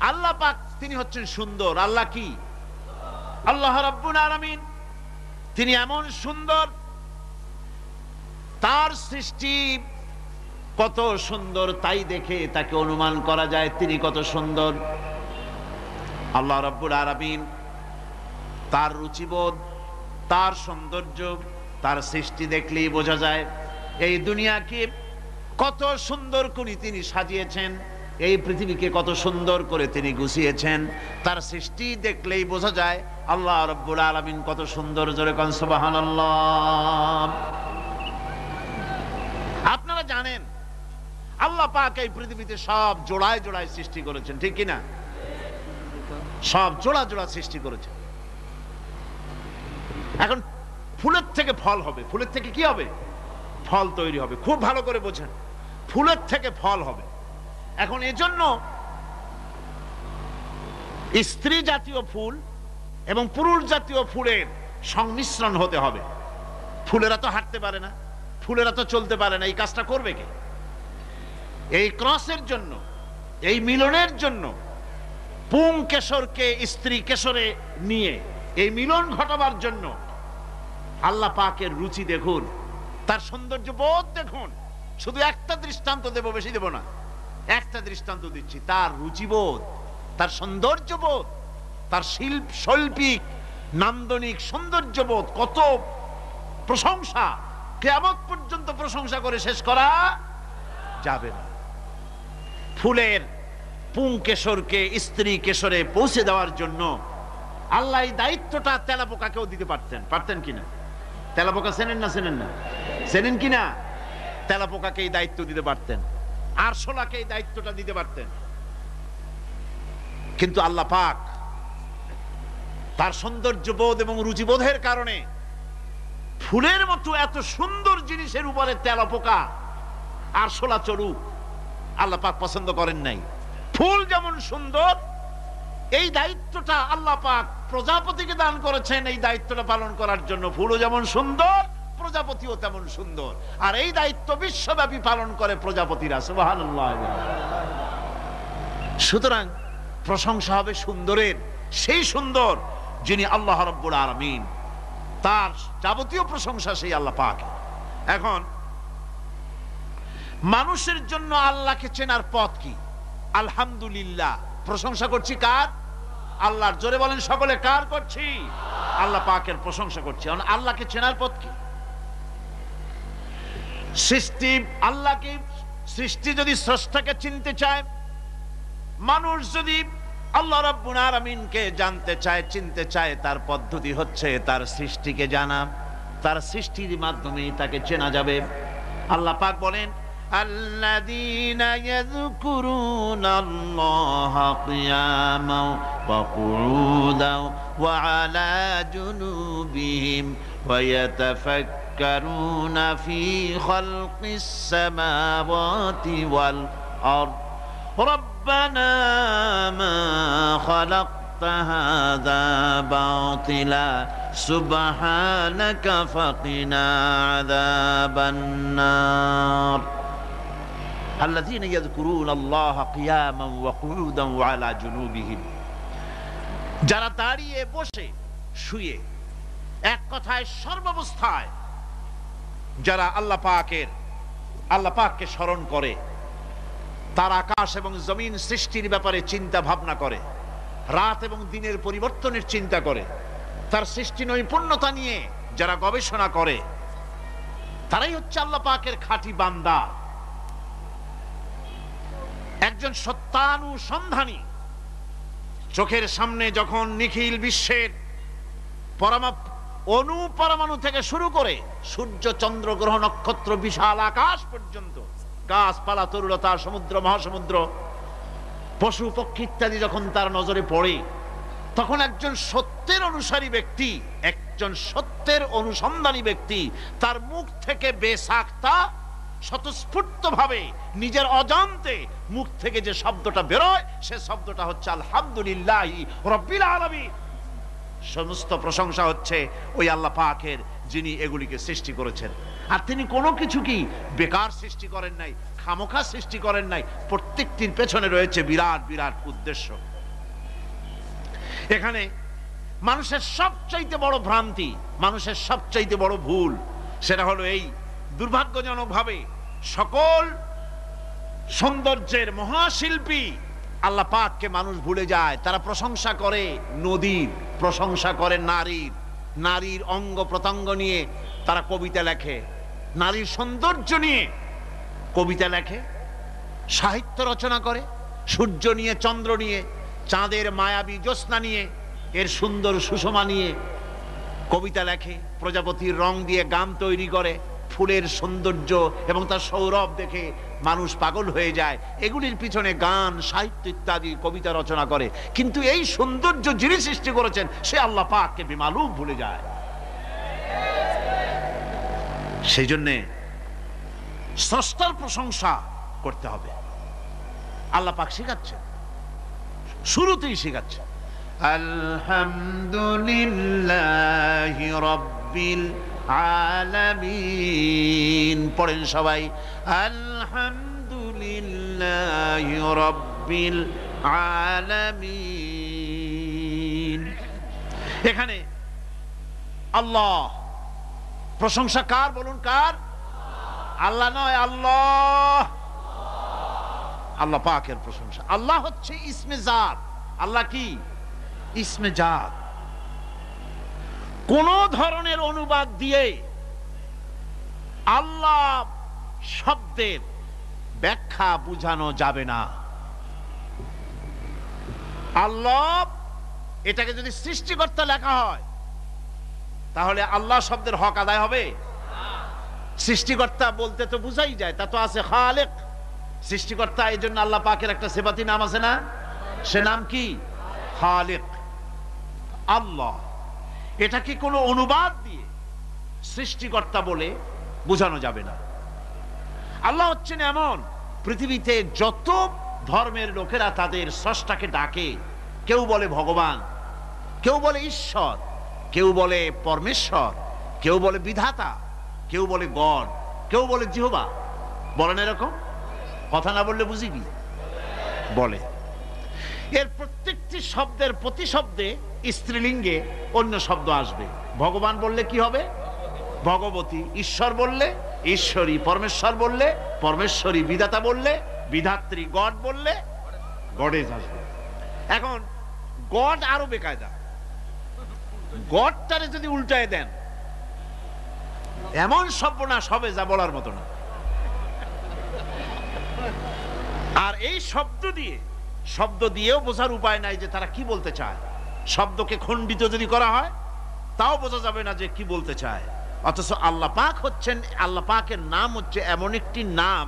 আল্লাহ পাক তিনি হচ্ছেন সুন্দর। আল্লাহ কি? আল্লাহ রাব্বুল আলামিন তিনি এমন সুন্দর, তার সৃষ্টি কত সুন্দর তাই দেখে তাকে অনুমান করা যায় তিনি কত সুন্দর। আল্লাহ রাব্বুল আলামিন তার রুচিবোধ, তার সৌন্দর্য, তার সৃষ্টি দেখলেই বোঝা যায় এই দুনিয়াকে কত সুন্দর করে তিনি সাজিয়েছেন, এই পৃথিবীকে কত সুন্দর করে তিনি গুছিয়েছেন। তার সৃষ্টি দেখলেই বোঝা যায় আল্লাহ রাব্বুল আলামিন কত সুন্দর। জোরে কোন সুবহানাল্লাহ। আপনারা জানেন আল্লাহ পাক এই পৃথিবীতে সব জোড়ায় জোড়ায় সৃষ্টি করেছেন, ঠিক কি না? সব জোড়া জোড়া সৃষ্টি করেছেন। এখন ফুলের থেকে ফল হবে, ফুলের থেকে কি হবে? ফল তৈরি হবে। খুব ভালো করে বোঝেন, ফুলের থেকে ফল হবে। এখন এজন্য স্ত্রী জাতীয় ফুল এবং পুরুষ জাতীয় ফুলের সংমিশ্রণ হতে হবে। ফুলেরা তো হাঁটতে পারে না, ফুলেরা তো চলতে পারে না, এই কাজটা করবে কে? এই ক্রসের জন্য, এই মিলনের জন্য পুং কেশরকে স্ত্রী কেশরে নিয়ে এই মিলন ঘটাবার জন্য আল্লাহ পাকের রুচি দেখুন, তার সৌন্দর্য বোধ দেখুন। শুধু একটা দৃষ্টান্ত দেব, বেশি দেব না, একটা দৃষ্টান্ত দিচ্ছি। তার রুচিবোধ, তার সৌন্দর্যবোধ, তার শৈল্পিক নান্দনিক সৌন্দর্যবোধ, কত প্রশংসা, কিয়ামত পর্যন্ত প্রশংসা করে শেষ করা যাবে না। ফুলের পুং কেশরকে স্ত্রী কেশরে পৌঁছে দেওয়ার জন্য আল্লাহ এই দায়িত্বটা তেলাপোকাকেও দিতে পারতেন। পারতেন কিনা? তেলাপোকা চেনেন না? চেনেন না? চেনেন কিনা? তেলাপোকাকে এই দায়িত্ব দিতে পারতেন, আরশোলাকে এই দায়িত্বটা দিতে পারতেন। কিন্তু আল্লাহ পাক তার সৌন্দর্যবোধ এবং রুচিবোধের কারণে ফুলের মতো এত সুন্দর জিনিসের উপরে তেলাপোকা আরশোলা চড়ুক আল্লাহ পাক পছন্দ করেন নাই। ফুল যেমন সুন্দর, এই দায়িত্বটা আল্লাহ পাক প্রজাপতিকে দান করেছেন এই দায়িত্বটা পালন করার জন্য। ফুলও যেমন সুন্দর, প্রজাপতিও তেমন সুন্দর। আর এই দায়িত্ব বিশ্বব্যাপী পালন করে প্রজাপতিরা। সুবহানাল্লাহ। সুতরাং প্রশংসা হবে সুন্দরের, সেই সুন্দর যিনি আল্লাহ রাব্বুল আলামিন, তার যাবতীয় প্রশংসা সেই আল্লাহ পাক। এখন মানুষের জন্য আল্লাহকে চেনার পথ কি? আলহামদুলিল্লাহ। প্রশংসা করছি কার? আল্লাহর। জোরে বলেন সকলে, কার করছি? আল্লাহ পাকের প্রশংসা করছি। আল্লাহকে চেনার পথ কি? সৃষ্টি আল্লাহকে, সৃষ্টি যদি স্রষ্টাকে চিনতে চায়, মানুষ যদি আল্লাহ রাব্বুল আলামিনকে জানতে চায়, চিনতে চায়, তার পদ্ধতি হচ্ছে তার সৃষ্টিকে জানা। তার সৃষ্টির মাধ্যমেই তাকে চেনা যাবে। আল্লাহ পাক বলেন, আল্লাযীনা ইয়াযকুরুনাল্লাহা কিয়ামান ওয়া কুউদান ওয়া আলা জুনুবিহিম ওয়া ইয়াতাফাক্কারুনা ফী খালকিস সামাওয়াতি ওয়াল আরদ রব্বানা মা খালাকতা হাযা বাতিলা সুবহানাকা ফাকিনা আযাবান নার। আল্লাযীনা ইয়াযকুরুনাল্লাহা কিয়ামান ওয়া কুউদান ওয়া আলা জুনুবিহিম, যারা দাঁড়িয়ে, বসে, শুয়ে, এক কথায় সর্বাবস্থায় যারা আল্লাহ পাককে স্মরণ করে, তার আকাশ এবং জমিন সৃষ্টির ব্যাপারে চিন্তা ভাবনা করে, রাত এবং দিনের পরিবর্তনের চিন্তা করে, তার সৃষ্টি নৈপুণ্যতা নিয়ে যারা গবেষণা করে, তারাই হচ্ছে আল্লাহ পাকের খাঁটি বান্দা। একজন সত্যানুসন্ধানী, চোখের সামনে যখন নিখিল বিশ্বের অনুপরমাণু থেকে শুরু করে সূর্য, চন্দ্র, গ্রহ, নক্ষত্র, বিশাল আকাশ পর্যন্ত, গাছপালা, তরুলতা, সমুদ্র, মহাসমুদ্র, পশু পক্ষী ইত্যাদি যখন তার নজরে পড়ে, তখন একজন সত্যের অনুসারী ব্যক্তি, একজন সত্যের অনুসন্ধানী ব্যক্তি, তার মুখ থেকে বেসাক্তা স্বতঃস্ফূর্ত ভাবে নিজের অজান্তে মুখ থেকে যে শব্দটা বেরোয়, সে শব্দটা হচ্ছে আলহামদুলিল্লাহি রাব্বিল আলামিন। সমস্ত প্রশংসা হচ্ছে ওই আল্লাহ পাকের, যিনি এগুলিকে সৃষ্টি করেছেন। আর তিনি কোনো কিছু কি বেকার সৃষ্টি করেন নাই, খামোখা সৃষ্টি করেন নাই। প্রত্যেকটির পেছনে রয়েছে বিরাট বিরাট উদ্দেশ্য। এখানে মানুষের সবচাইতে বড় ভ্রান্তি, মানুষের সবচাইতে বড় ভুল, সেটা হলো এই, দুর্ভাগ্যজনকভাবে সকল সৌন্দর্যের মহাশিল্পী আল্লাহ পাককে মানুষ ভুলে যায়। তারা প্রশংসা করে নদীর, প্রশংসা করে নারীর, নারীর অঙ্গ প্রত্যঙ্গ নিয়ে তারা কবিতা লেখে, নারীর সৌন্দর্য নিয়ে কবিতা লেখে, সাহিত্য রচনা করে, সূর্য নিয়ে, চন্দ্র নিয়ে, চাঁদের মায়াবী জ্যোৎস্না নিয়ে, এর সুন্দর সুষমা নিয়ে কবিতা লেখে, প্রজাপতির রং দিয়ে গান তৈরি করে, ফুলের সৌন্দর্য এবং তার সৌরভ দেখে মানুষ পাগল হয়ে যায়, এগুলির পিছনে গান, সাহিত্য ইত্যাদি কবিতা রচনা করে। কিন্তু এই সৌন্দর্য যিনি সৃষ্টি করেছেন সে আল্লাহ পাককে বেমালুম ভুলে যায়। সেই জন্যে স্রষ্টার প্রশংসা করতে হবে। আল্লাহ পাক শেখাচ্ছেন, শুরুতেই শেখাচ্ছেন, আলহামদুলিল্লাহি রাব্বিল আলামিন। পড়েন সবাই, আলহামদুলিল্লাহি রাব্বিল আলামিন। এখানে আল্লাহ, প্রশংসা কার বলুন, কার? আল্লাহ নয়, আল্লাহ, আল্লাহ পাকের প্রশংসা। আল্লাহ হচ্ছে ইসমে জাত। আল্লাহ কি? ইসমে জাত। কোন ধরনের অনুবাদ দিয়ে আল্লাহ শব্দের ব্যাখ্যা বুঝানো যাবে না। আল্লাহ এটাকে যদি সৃষ্টিকর্তা লেখা হয় তাহলে আল্লাহ শব্দের হক আদায় হবে? সৃষ্টিকর্তা বলতে তো বুঝাই যায়, তা তো আছে খালেক, সৃষ্টিকর্তা। এই জন্য আল্লাহ পাকের একটা সিফাতি নাম আছে না, সে নাম কি? খালেক। আল্লাহ এটাকে কোনো অনুবাদ দিয়ে সৃষ্টিকর্তা বলে বোঝানো যাবে না। আল্লাহ হচ্ছেন এমন, পৃথিবীতে যত ধর্মের লোকেরা তাদের স্রষ্টাকে ডাকে, কেউ বলে ভগবান, কেউ বলে ঈশ্বর, কেউ বলে পরমেশ্বর, কেউ বলে বিধাতা, কেউ বলে গড, কেউ বলে জিহোবা। বলেন এরকম? কথা না বললে বুঝি কি বলে। এর প্রত্যেকটি শব্দের প্রতি শব্দে স্ত্রীলিঙ্গে অন্য শব্দ আসবে। ভগবান বললে কি হবে? ভগবতী। ঈশ্বর বললে ঈশ্বরী। পরমেশ্বর বললে পরমেশ্বরী। বিধাতা বললে বিধাত্রী। গড বললে গডেজ আসবে। এখন গড আরো বেকায়দা। গডটারে যদি উল্টায় দেন এমন সর্বনাশ হবে যা বলার মতো না। আর এই শব্দ দিয়েও বোঝার উপায় নাই যে তারা কি বলতে চায়। শব্দকে খণ্ডিত যদি করা হয় তাও বোঝা যাবে না যে কি বলতে চায়। অথচ আল্লাহ পাক হচ্ছেন, আল্লাহ পাকের নাম হচ্ছে এমন একটি নাম,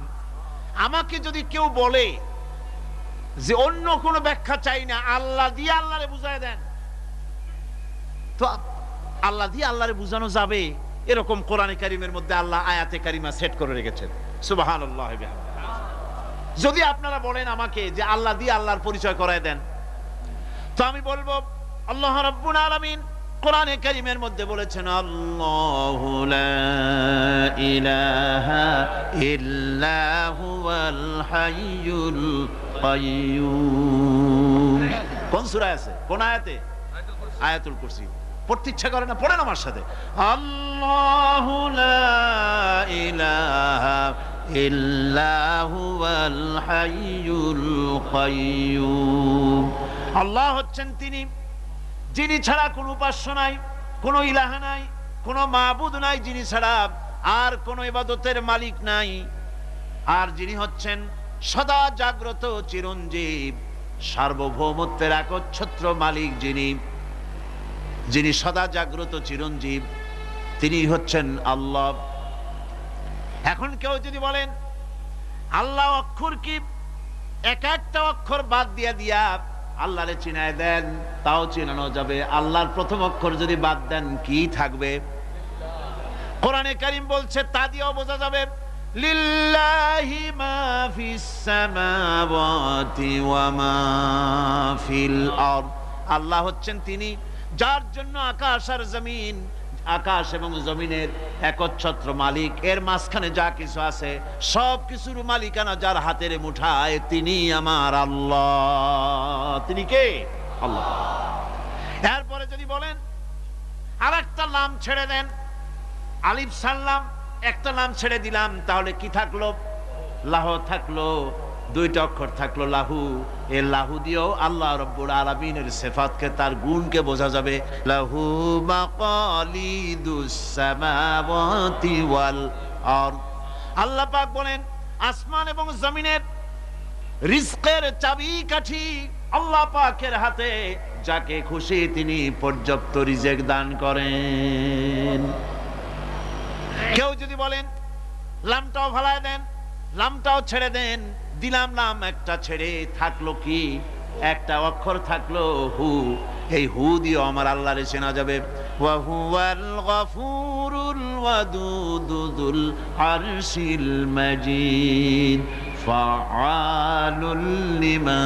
আমাকে যদি কেউ বলে যে অন্য কোনো ব্যাখ্যা চাই না, আল্লাহ দিয়ে আল্লাহরে বুঝায় দেন, তো আল্লাহ দিয়ে আল্লাহরে বুঝানো যাবে। এরকম কোরআনে কারিমের মধ্যে আল্লাহ আয়াতে কারিমা সেট করে রেখেছেন। সুবহানাল্লাহ। যদি আপনারা বলেন আমাকে যে আল্লাহ দিয়ে আল্লাহর পরিচয় করায় দেন, তো আমি বলবো আল্লাহ রাব্বুল আলামিন কোরআনে কারিমের মধ্যে বলেছেন, আল্লাহু লা ইলাহা ইল্লা হুয়াল হাইয়ুল কাইয়্যুম। কোন সূরায় আছে? কোন আয়াতে? আয়াতুল কুরসি। পড়তে ইচ্ছা করে না? পড়েন আমার সাথে, আল্লাহু লা ইলাহা ইল্লা হুয়াল হাইয়ুল কাইয়্যুম। আল্লাহ হচ্ছেন তিনি যিনি ছাড়া কোনো উপাস্য নাই, কোনো ইলাহ নাই, কোনো মাবুদ নাই, যিনি ছাড়া আর কোনো ইবাদতের মালিক নাই, আর যিনি হচ্ছেন সদা জাগ্রত চিরঞ্জীব, সার্বভৌমত্বের একচ্ছত্র মালিক, যিনি সদা জাগ্রত চিরঞ্জীব, তিনি হচ্ছেন আল্লাহ। এখন কেউ যদি বলেন আল্লাহ অক্ষর কি, এক একটা অক্ষর বাদ দিয়া আল্লাহরে চিনায় দেন, তাও চিনানো যাবে। আল্লাহর প্রথম অক্ষর যদি বাদ দেন কি থাকবে? কোরআনে কারীম বলছে তা দিয়েও বোঝা যাবে, লিল্লাহি মা ফিস সামাওয়াতি ওয়া মা ফিল আরদ। আল্লাহ হচ্ছেন তিনি যার জন্য আকাশ আর জমিন, আকাশ এবং জমিনের একচ্ছত্র মালিক, এর মাঝখানে যা কিছু আছে সব কিছুর মালিকানা যার হাতের মুঠায়, তিনি আমার আল্লাহ। তিনি কে? আল্লাহ। এরপরে যদি বলেন আর একটা নাম ছেড়ে দেন, আলিফ সাল্লাম একটা নাম ছেড়ে দিলাম, তাহলে কি থাকলো? লাহ থাকলো, দুইটা অক্ষর থাকলো লাহু। এই লাহু দিয়েও আল্লাহ রাব্বুল আলামিনের সিফাতকে, তার গুণকে বোঝা যাবে। লাহু মাকালিদুস সামাওয়াতি ওয়াল আরদ। আল্লাহ পাক বলেন আসমান এবং জমিনের রিজকের চাবিকাঠি আল্লাহ পাকের হাতে, যাকে খুশি তিনি পর্যাপ্ত রিজেক দান করেন। কেউ যদি বলেন লামটাও ভালায় দেন, লামটাও ছেড়ে দেন, দিলাম নাম একটা ছেড়ে, থাকলো কি? একটা অক্ষর থাকলো হু। এই হু দিয়ে আমার আল্লাহরে চেনা যাবে। ওয়া হুয়াল গফুরুল ওয়াদুদুল আরশিল মাজিদ ফাআলুল লিমা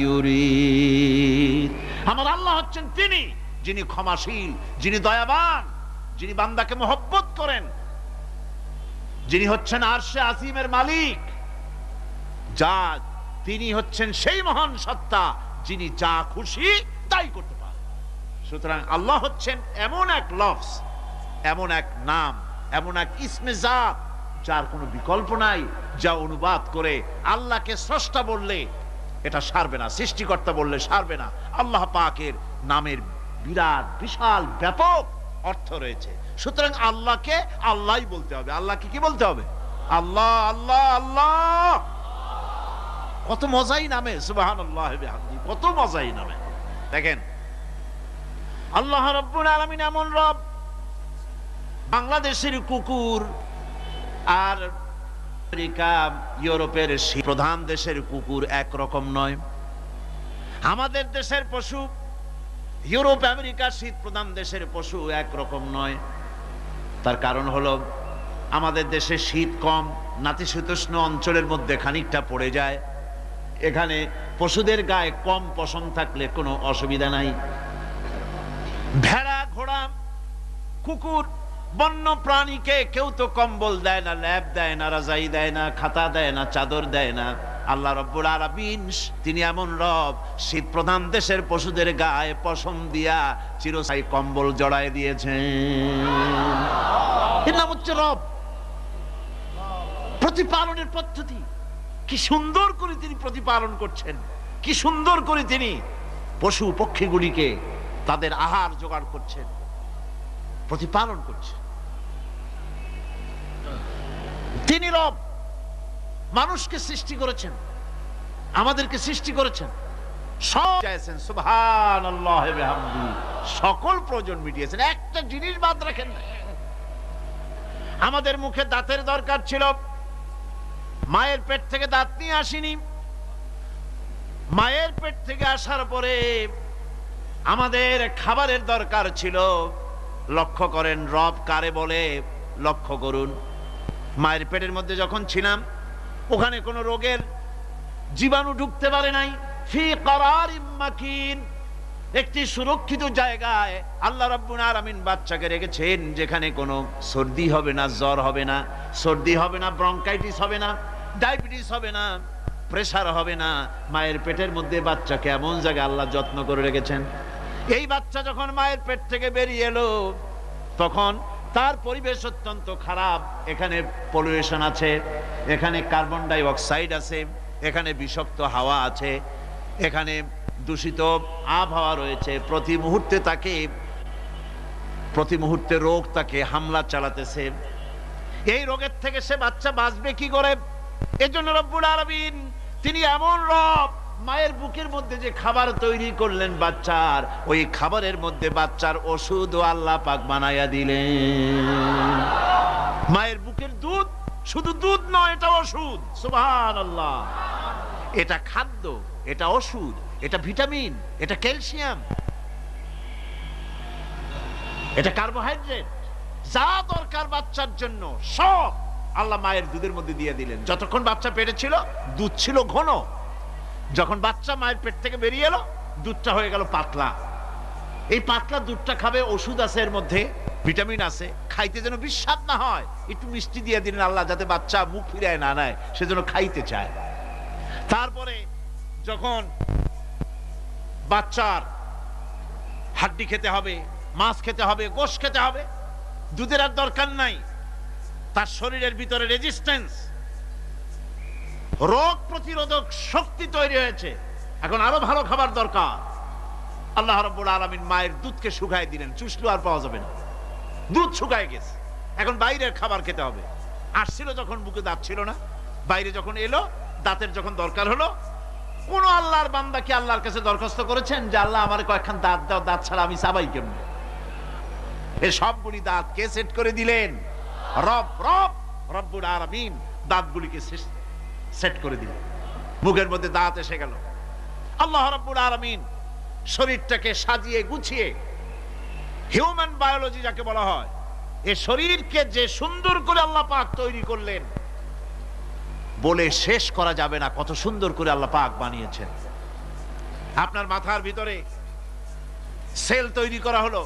ইউরিদ। আমার আল্লাহ হচ্ছেন তিনি যিনি ক্ষমাশীল, যিনি দয়াবান, যিনি বান্দাকে মহব্বত করেন, যিনি হচ্ছেন আরশে আসিমের মালিক। যা তিনি হচ্ছেন সেই মহান সত্তা যিনি যা খুশি তাই করতে পারেন। সুতরাং আল্লাহ হচ্ছেন এমন এক লফজ, এমন এক নাম, এমন এক ইসমে জাত যার কোনো বিকল্প নাই, যা অনুবাদ করে আল্লাহকে স্রষ্টা বললে এটা সারবে না, সৃষ্টিকর্তা বললে সারবে না। আল্লাহ পাকের নামের বিরাট বিশাল ব্যাপক অর্থ রয়েছে। সুতরাং আল্লাহকে আল্লাহই বলতে হবে। আল্লাহকে কি বলতে হবে? আল্লাহ আল্লাহ আল্লাহ। কত মজাই নামে, সুবহানাল্লাহ বিহামদিহি, কত মজাই নামে। দেখেন আল্লাহ রাব্বুল আলামিন এমন রব। বাংলাদেশের কুকুর আর আমেরিকা ইউরোপের প্রধান দেশের কুকুর একরকম নয়। আমাদের দেশের পশু ইউরোপ আমেরিকা শীত প্রধান দেশের পশু একরকম নয়। তার কারণ হলো আমাদের দেশে শীত কম, নাতিশীতোষ্ণ অঞ্চলের মধ্যে খানিকটা পড়ে যায়। এখানে পশুদের গায়ে কম পশম থাকলে কোনো অসুবিধা নাই। ভেড়া, ঘোড়া, কুকুর, বন্য প্রাণীকে কেউ তো কম্বল দেয় না, ল্যাপ দেয় না, রাজাই দেয় না, খাতা দেয় না, চাদর দেয় না। আল্লাহ রাব্বুল আলামিন তিনি এমন রব, শীত প্রধান দেশের পশুদের গায়ে পশম দিয়া চিরস্থায়ী কম্বল জড়ায় দিয়েছেন। এর নাম হচ্ছে রব। প্রতিপালনের পদ্ধতি কি সুন্দর করে তিনি প্রতিপালন করছেন, কি সুন্দর করে তিনি পশু পক্ষীগুলিকে তাদের আহার জোগাড় করছেন, প্রতিপালন করছেন। তিনি রব, মানুষকে সৃষ্টি করেছেন, আমাদেরকে সৃষ্টি করেছেন, সব চাইছেন। সুবহানাল্লাহ বিহামদিহি, সকল প্রয়োজন মিটিয়েছেন, একটা জিনিস বাদ রাখেন না। আমাদের মুখে দাঁতের দরকার ছিল, মায়ের পেট থেকে দাঁত নিয়ে আসিনি। মায়ের পেট থেকে আসার পরে আমাদের খাবারের দরকার ছিল। লক্ষ্য করেন রব কারে বলে, লক্ষ্য করুন। মায়ের পেটের মধ্যে যখন ছিলাম ওখানে কোনো রোগের জীবাণু ঢুকতে পারে নাই। ফি করারিম মাকিন, একটি সুরক্ষিত জায়গায় আল্লাহ রাব্বুল আলামিন বাচ্চাকে রেখেছেন, যেখানে কোনো সর্দি হবে না, জ্বর হবে না, সর্দি হবে না, ব্রঙ্কাইটিস হবে না, ডায়াবেটিস হবে না, প্রেসার হবে না। মায়ের পেটের মধ্যে বাচ্চাকে এমন জায়গায় আল্লাহ যত্ন করে রেখেছেন। এই বাচ্চা যখন মায়ের পেট থেকে বেরিয়ে এলো তখন তার পরিবেশ অত্যন্ত খারাপ। এখানে পলিউশন আছে, এখানে কার্বন ডাই অক্সাইড আছে, এখানে বিষাক্ত হাওয়া আছে, এখানে দূষিত আবহাওয়া রয়েছে। প্রতি মুহূর্তে রোগ তাকে হামলা চালাতেছে। এই রোগের থেকে সে বাচ্চা বাঁচবে কি করে? এজন্য রব্বুল আলামিন তিনি এমন রব, মায়ের বুকের মধ্যে যে খাবার তৈরি করলেন বাচ্চার, ওই খাবারের মধ্যে বাচ্চার ওষুধও আল্লাহ পাক বানাইয়া দিলেন। মায়ের বুকের দুধ শুধু দুধ নয়, এটা ওষুধ। সুবহানাল্লাহ। এটা খাদ্য, এটা ওষুধ, এটা ভিটামিন, এটা ক্যালসিয়াম, এটা কার্বোহাইড্রেট, যা দরকার বাচ্চার জন্য সব আল্লাহ মায়ের দুধের মধ্যে দিয়ে দিলেন। যতক্ষণ বাচ্চা পেটে ছিল দুধ ছিল ঘন, যখন বাচ্চা মায়ের পেট থেকে বেরিয়ে এলো দুধটা হয়ে গেল পাতলা। এই পাতলা দুধটা খাবে, ওষুধ আছে এর মধ্যে, ভিটামিন আছে, খাইতে যেন বিস্বাদ না হয় একটু মিষ্টি দিয়ে দিলেন আল্লাহ, যাতে বাচ্চা মুখ ফিরায় না নেয়, সেজন্য খাইতে চায়। তারপরে যখন বাচ্চার হাড্ডি খেতে হবে, মাছ খেতে হবে, গোশ খেতে হবে, দুধের আর দরকার নাই, তার শরীরের ভিতরে রেজিস্ট্যান্স, রোগ প্রতিরোধক শক্তি তৈরি হয়েছে, এখন আরো ভালো খাবার দরকার। আল্লাহ রাব্বুল আলামিন মায়ের দুধকে শুকায় দিলেন, চুষলো আর পাওয়া যাবে না, দুধ শুকায় গেছে, এখন বাইরের খাবার খেতে হবে। আসছিল যখন বুকে দাঁত ছিল না, বাইরে যখন এলো দাঁতের যখন দরকার হলো, কোন আল্লাহর বান্দা কি আল্লাহর কাছে দরখাস্ত করেছেন যে আল্লাহ আমার কয়েকখান দাঁত দাও, দাঁত ছাড়া আমি চাবাই কেমনে? এই সবগুলি দাঁত কে সেট করে দিলেন? রব্বুল আলামিন দাঁতগুলিকে সেট করে দিলেন, মুখের মধ্যে দাঁত এসে গেল। আল্লাহ রাব্বুল আলামিন শরীরটাকে সাজিয়ে গুছিয়ে, হিউম্যান বায়োলজি যাকে বলা হয়, এই শরীরকে যে সুন্দর করে আল্লাহ পাক তৈরি করলেন, বলে শেষ করা যাবে না কত সুন্দর করে আল্লাহ পাক বানিয়েছেন। আপনার মাথার ভিতরে সেল তৈরি করা হলো,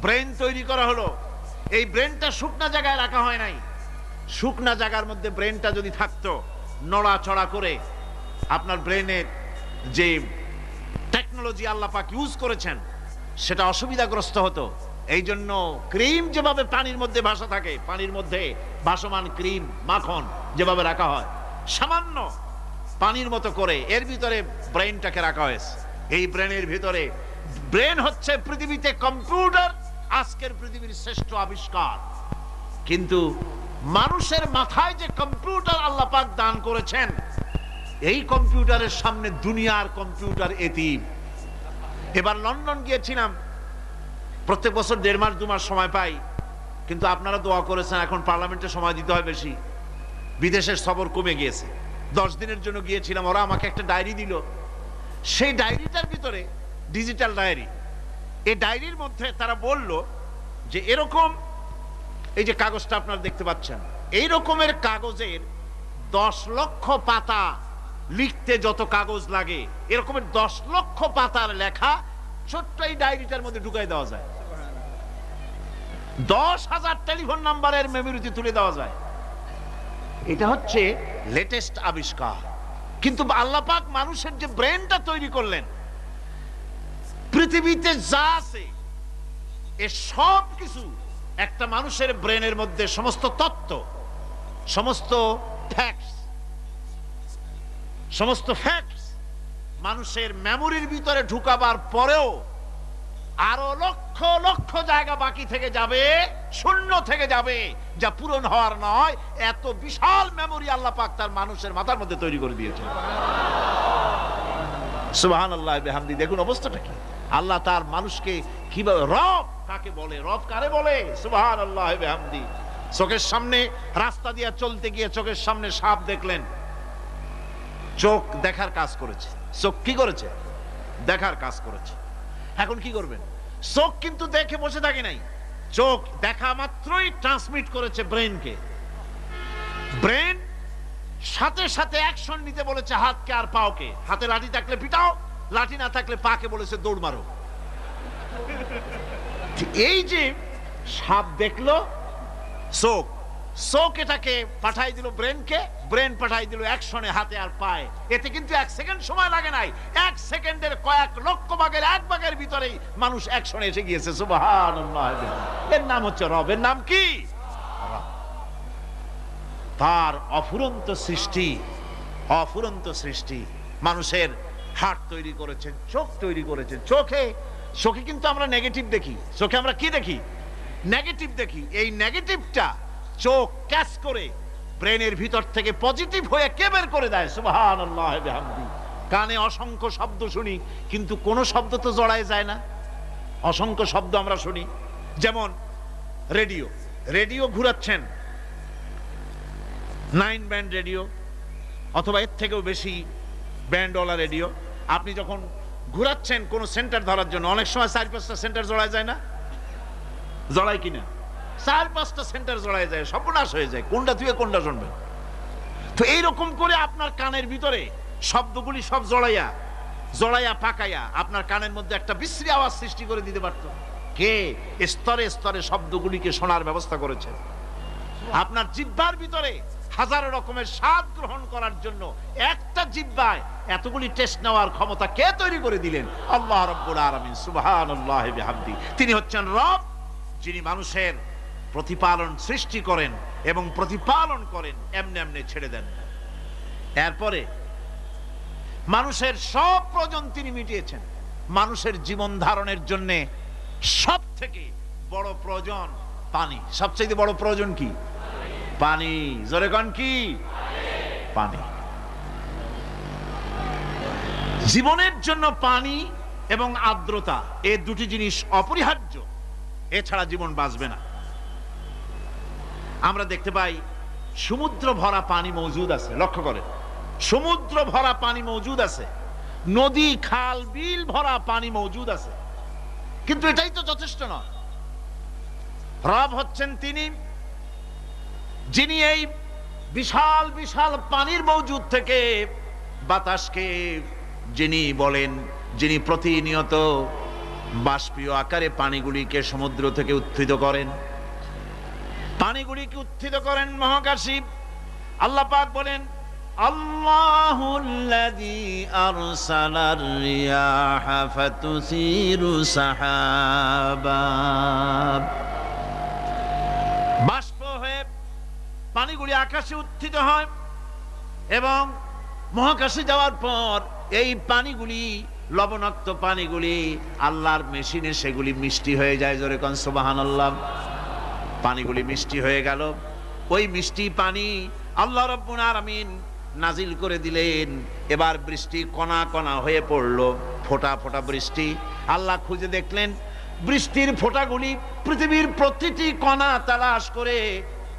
ব্রেন তৈরি করা হলো। এই ব্রেনটা শুকনা জায়গায় রাখা হয় নাই। শুকনা জায়গার মধ্যে ব্রেনটা যদি থাকতো, নড়াচড়া করে আপনার ব্রেনের যে টেকনোলজি আল্লাহ পাক ইউজ করেছেন সেটা অসুবিধাগ্রস্ত হতো। এই জন্য ক্রিম যেভাবে পানির মধ্যে ভাসা থাকে, পানির মধ্যে ভাসমান ক্রিম মাখন যেভাবে রাখা হয়, সামান্য পানির মতো করে এর ভিতরে ব্রেনটাকে রাখা হয়েছে। এই ব্রেনের ভিতরে, ব্রেন হচ্ছে পৃথিবীতে কম্পিউটার, আজকের পৃথিবীর শ্রেষ্ঠ আবিষ্কার। কিন্তু মানুষের মাথায় যে কম্পিউটার আল্লাহ পাক দান করেছেন, এই কম্পিউটারের সামনে দুনিয়ার কম্পিউটার এতিম। এবার লন্ডন গিয়েছিলাম, প্রত্যেক বছর 1.5 মাস 2 মাস সময় পাই, কিন্তু আপনারা দোয়া করেছেন এখন পার্লামেন্টে সময় দিতে হয় বেশি, বিদেশের সফর কমে গিয়েছে। 10 দিনের জন্য গিয়েছিলাম, ওরা আমাকে একটা ডায়েরি দিল। সেই ডায়েরিটার ভিতরে ডিজিটাল ডায়েরি, এই ডায়েরির মধ্যে তারা বলল যে এরকম, এই যে কাগজটা আপনারা দেখতে পাচ্ছেন, এই রকমের কাগজের 10 লক্ষ পাতা লিখতে যত কাগজ লাগে, এরকমের 10 লক্ষ পাতার লেখা ছোট্ট এই ডায়েরিটার মধ্যে ঢুকাই দেওয়া যায়। 10,000 টেলিফোন নাম্বারের মেমোরিতে তুলে দেওয়া যায়। এটা হচ্ছে লেটেস্ট আবিষ্কার। কিন্তু আল্লাহ পাক মানুষের যে ব্রেনটা তৈরি করলেন, পৃথিবীতে যা আছে এ সব কিছু একটা মানুষের ব্রেনের মধ্যে, সমস্ত তত্ত্ব, সমস্ত ফ্যাক্টস মানুষের মেমোরির ভিতরে ঢুকাবার পরেও আরো লক্ষ লক্ষ জায়গা বাকি থেকে যাবে, শূন্য থেকে যাবে, যা পূরণ হওয়ার নয়। এত বিশাল মেমোরি আল্লাহ পাক তার মানুষের মাথার মধ্যে তৈরি করে দিয়েছেন। সুবহানাল্লাহ বিহামদি। দেখুন অবস্থাটা কি, আল্লাহ তার মানুষকে কিভাবে, রব কাকে বলে, রব কারে বলে, সুবহানাল্লাহ বিহামদি। চোখের সামনে রাস্তা দিয়ে চলতে গিয়ে চোখের সামনে সাপ দেখলেন, চোখ দেখার কাজ করেছে। চোখ কি করেছে? দেখার কাজ করেছে। এখন কি করবেন? চোখ কিন্তু দেখে বসে থাকে নাই, চোখ দেখা মাত্রই ট্রান্সমিট করেছে ব্রেনকে। ব্রেন সাথে সাথে অ্যাকশন নিতে বলেছে হাতকে আর পাওকে। হাতে লাঠি থাকলে পিটাও, লাঠি না থাকলে পাকে বলেছে দৌড় মারো। এই যে সাপ দেখলো, চোখ এটাকে পাঠাই দিল ব্রেনকে, ব্রেন পাঠাই দিল অ্যাকশনে হাতে আর পায়ে। এতে কিন্তু 1 সেকেন্ড সময় লাগে নাই, 1 সেকেন্ডের কয়েক লক্ষ ভাগের 1 ভাগের ভিতরেই মানুষ অ্যাকশনে এসে গিয়েছে। সুবহানাল্লাহ। এর নাম হচ্ছে রব। এর নাম কি? তার অফুরন্ত সৃষ্টি, অফুরন্ত সৃষ্টি। মানুষের হার্ট তৈরি করেছেন, চোখ তৈরি করেছেন। চোখে কিন্তু আমরা নেগেটিভ দেখি, চোখে আমরা কি দেখি? নেগেটিভ দেখি। এই নেগেটিভটা চোখ ক্যাচ করে ব্রেনের ভিতর থেকে পজিটিভ হয়ে কে বের করে দেয়? সুবহানাল্লাহ বিহামদি। কানে অসংখ্য শব্দ শুনি, কিন্তু কোন শব্দ তো জড়ায় যায় না। অসংখ্য শব্দ আমরা শুনি, যেমন রেডিও ঘুরাচ্ছেন, 9 ব্যান্ড রেডিও অথবা এর থেকেও বেশি ব্যান্ডওয়ালা রেডিও। আপনি যখন ঘুরাচ্ছেন কোন সেন্টার ধরার জন্য, অনেক সময় 4-5টা সেন্টার জড়ায় যায় না? জড়ায় কিনা? 4-5টা সেন্টার জড়ায় যায়, সর্বনাশ হয়ে যায়, কোনটা থেকে কোনটা শুনবে। তো এইরকম করে আপনার কানের ভিতরে শব্দগুলি সব জড়াইয়া জড়াইয়া পাকাইয়া আপনার কানের মধ্যে একটা বিশ্রী আওয়াজ সৃষ্টি করে দিতে পারত। কে স্তরে স্তরে শব্দগুলিকে শোনার ব্যবস্থা করেছেন? আপনার জিহ্বার ভিতরে হাজারো রকমের স্বাদ গ্রহণ করার জন্য একটা জিহ্বায় এতগুলি টেস্ট নেওয়ার ক্ষমতা কে তৈরি করে দিলেন? আল্লাহ রাব্বুল আলামিন সুবহানাল্লাহি বিহামদি। তিনি হচ্ছেন রব, যিনি মানুষের প্রতিপালন সৃষ্টি করেন এবং প্রতিপালন করেন, এমনি এমনি ছেড়ে দেন। এরপরে মানুষের সব প্রয়োজন তিনি মিটিয়েছেন। মানুষের জীবন ধারণের জন্য সব থেকে বড় প্রয়োজন পানি। সবচেয়ে বড় প্রয়োজন কি? পানি। জোরে কোন কি? পানি। জীবনের জন্য পানি এবং আর্দ্রতা, এই দুটি জিনিস অপরিহার্য, এছাড়া জীবন বাঁচবে না। আমরা দেখতে পাই সমুদ্র ভরা পানি মজুদ আছে, লক্ষ্য করেন, সমুদ্র ভরা পানি মজুদ আছে, নদী খাল বিল ভরা পানি মজুদ আছে, কিন্তু এটাই তো যথেষ্ট নয়। রব হচ্ছেন তিনি যিনি এই বিশাল বিশাল পানির মজুদ থেকে বাতাসকে যিনি বলেন, যিনি প্রতিনিয়ত বাষ্পীয় আকারে পানিগুলিকে সমুদ্র থেকে উত্থিত করেন, পানিগুলিকে উত্থিত করেন মহাকাশে। আল্লাহ পাক বলেন, আল্লাহুল্লাযী আরসালার রিয়াহা ফাতুসিরু সাহাবা। বাষ্প হয়ে পানিগুলি আকাশে উত্থিত হয় এবং মহাকাশে যাওয়ার পর এই পানিগুলি, লবণাক্ত পানিগুলি আল্লাহর মেশিনে সেগুলি মিষ্টি হয়ে যায়। জোরে কোন সুবহানাল্লাহ। পানিগুলি মিষ্টি হয়ে গেল। ওই মিষ্টি পানি আল্লাহ রাব্বুল আলামিন নাজিল করে দিলেন। এবার বৃষ্টি কণা কণা হয়ে পড়লো, ফোঁটা ফোঁটা বৃষ্টি। আল্লাহ খুঁজে দেখলেন বৃষ্টির ফোঁটাগুলি পৃথিবীর প্রতিটি কণা তালাশ করে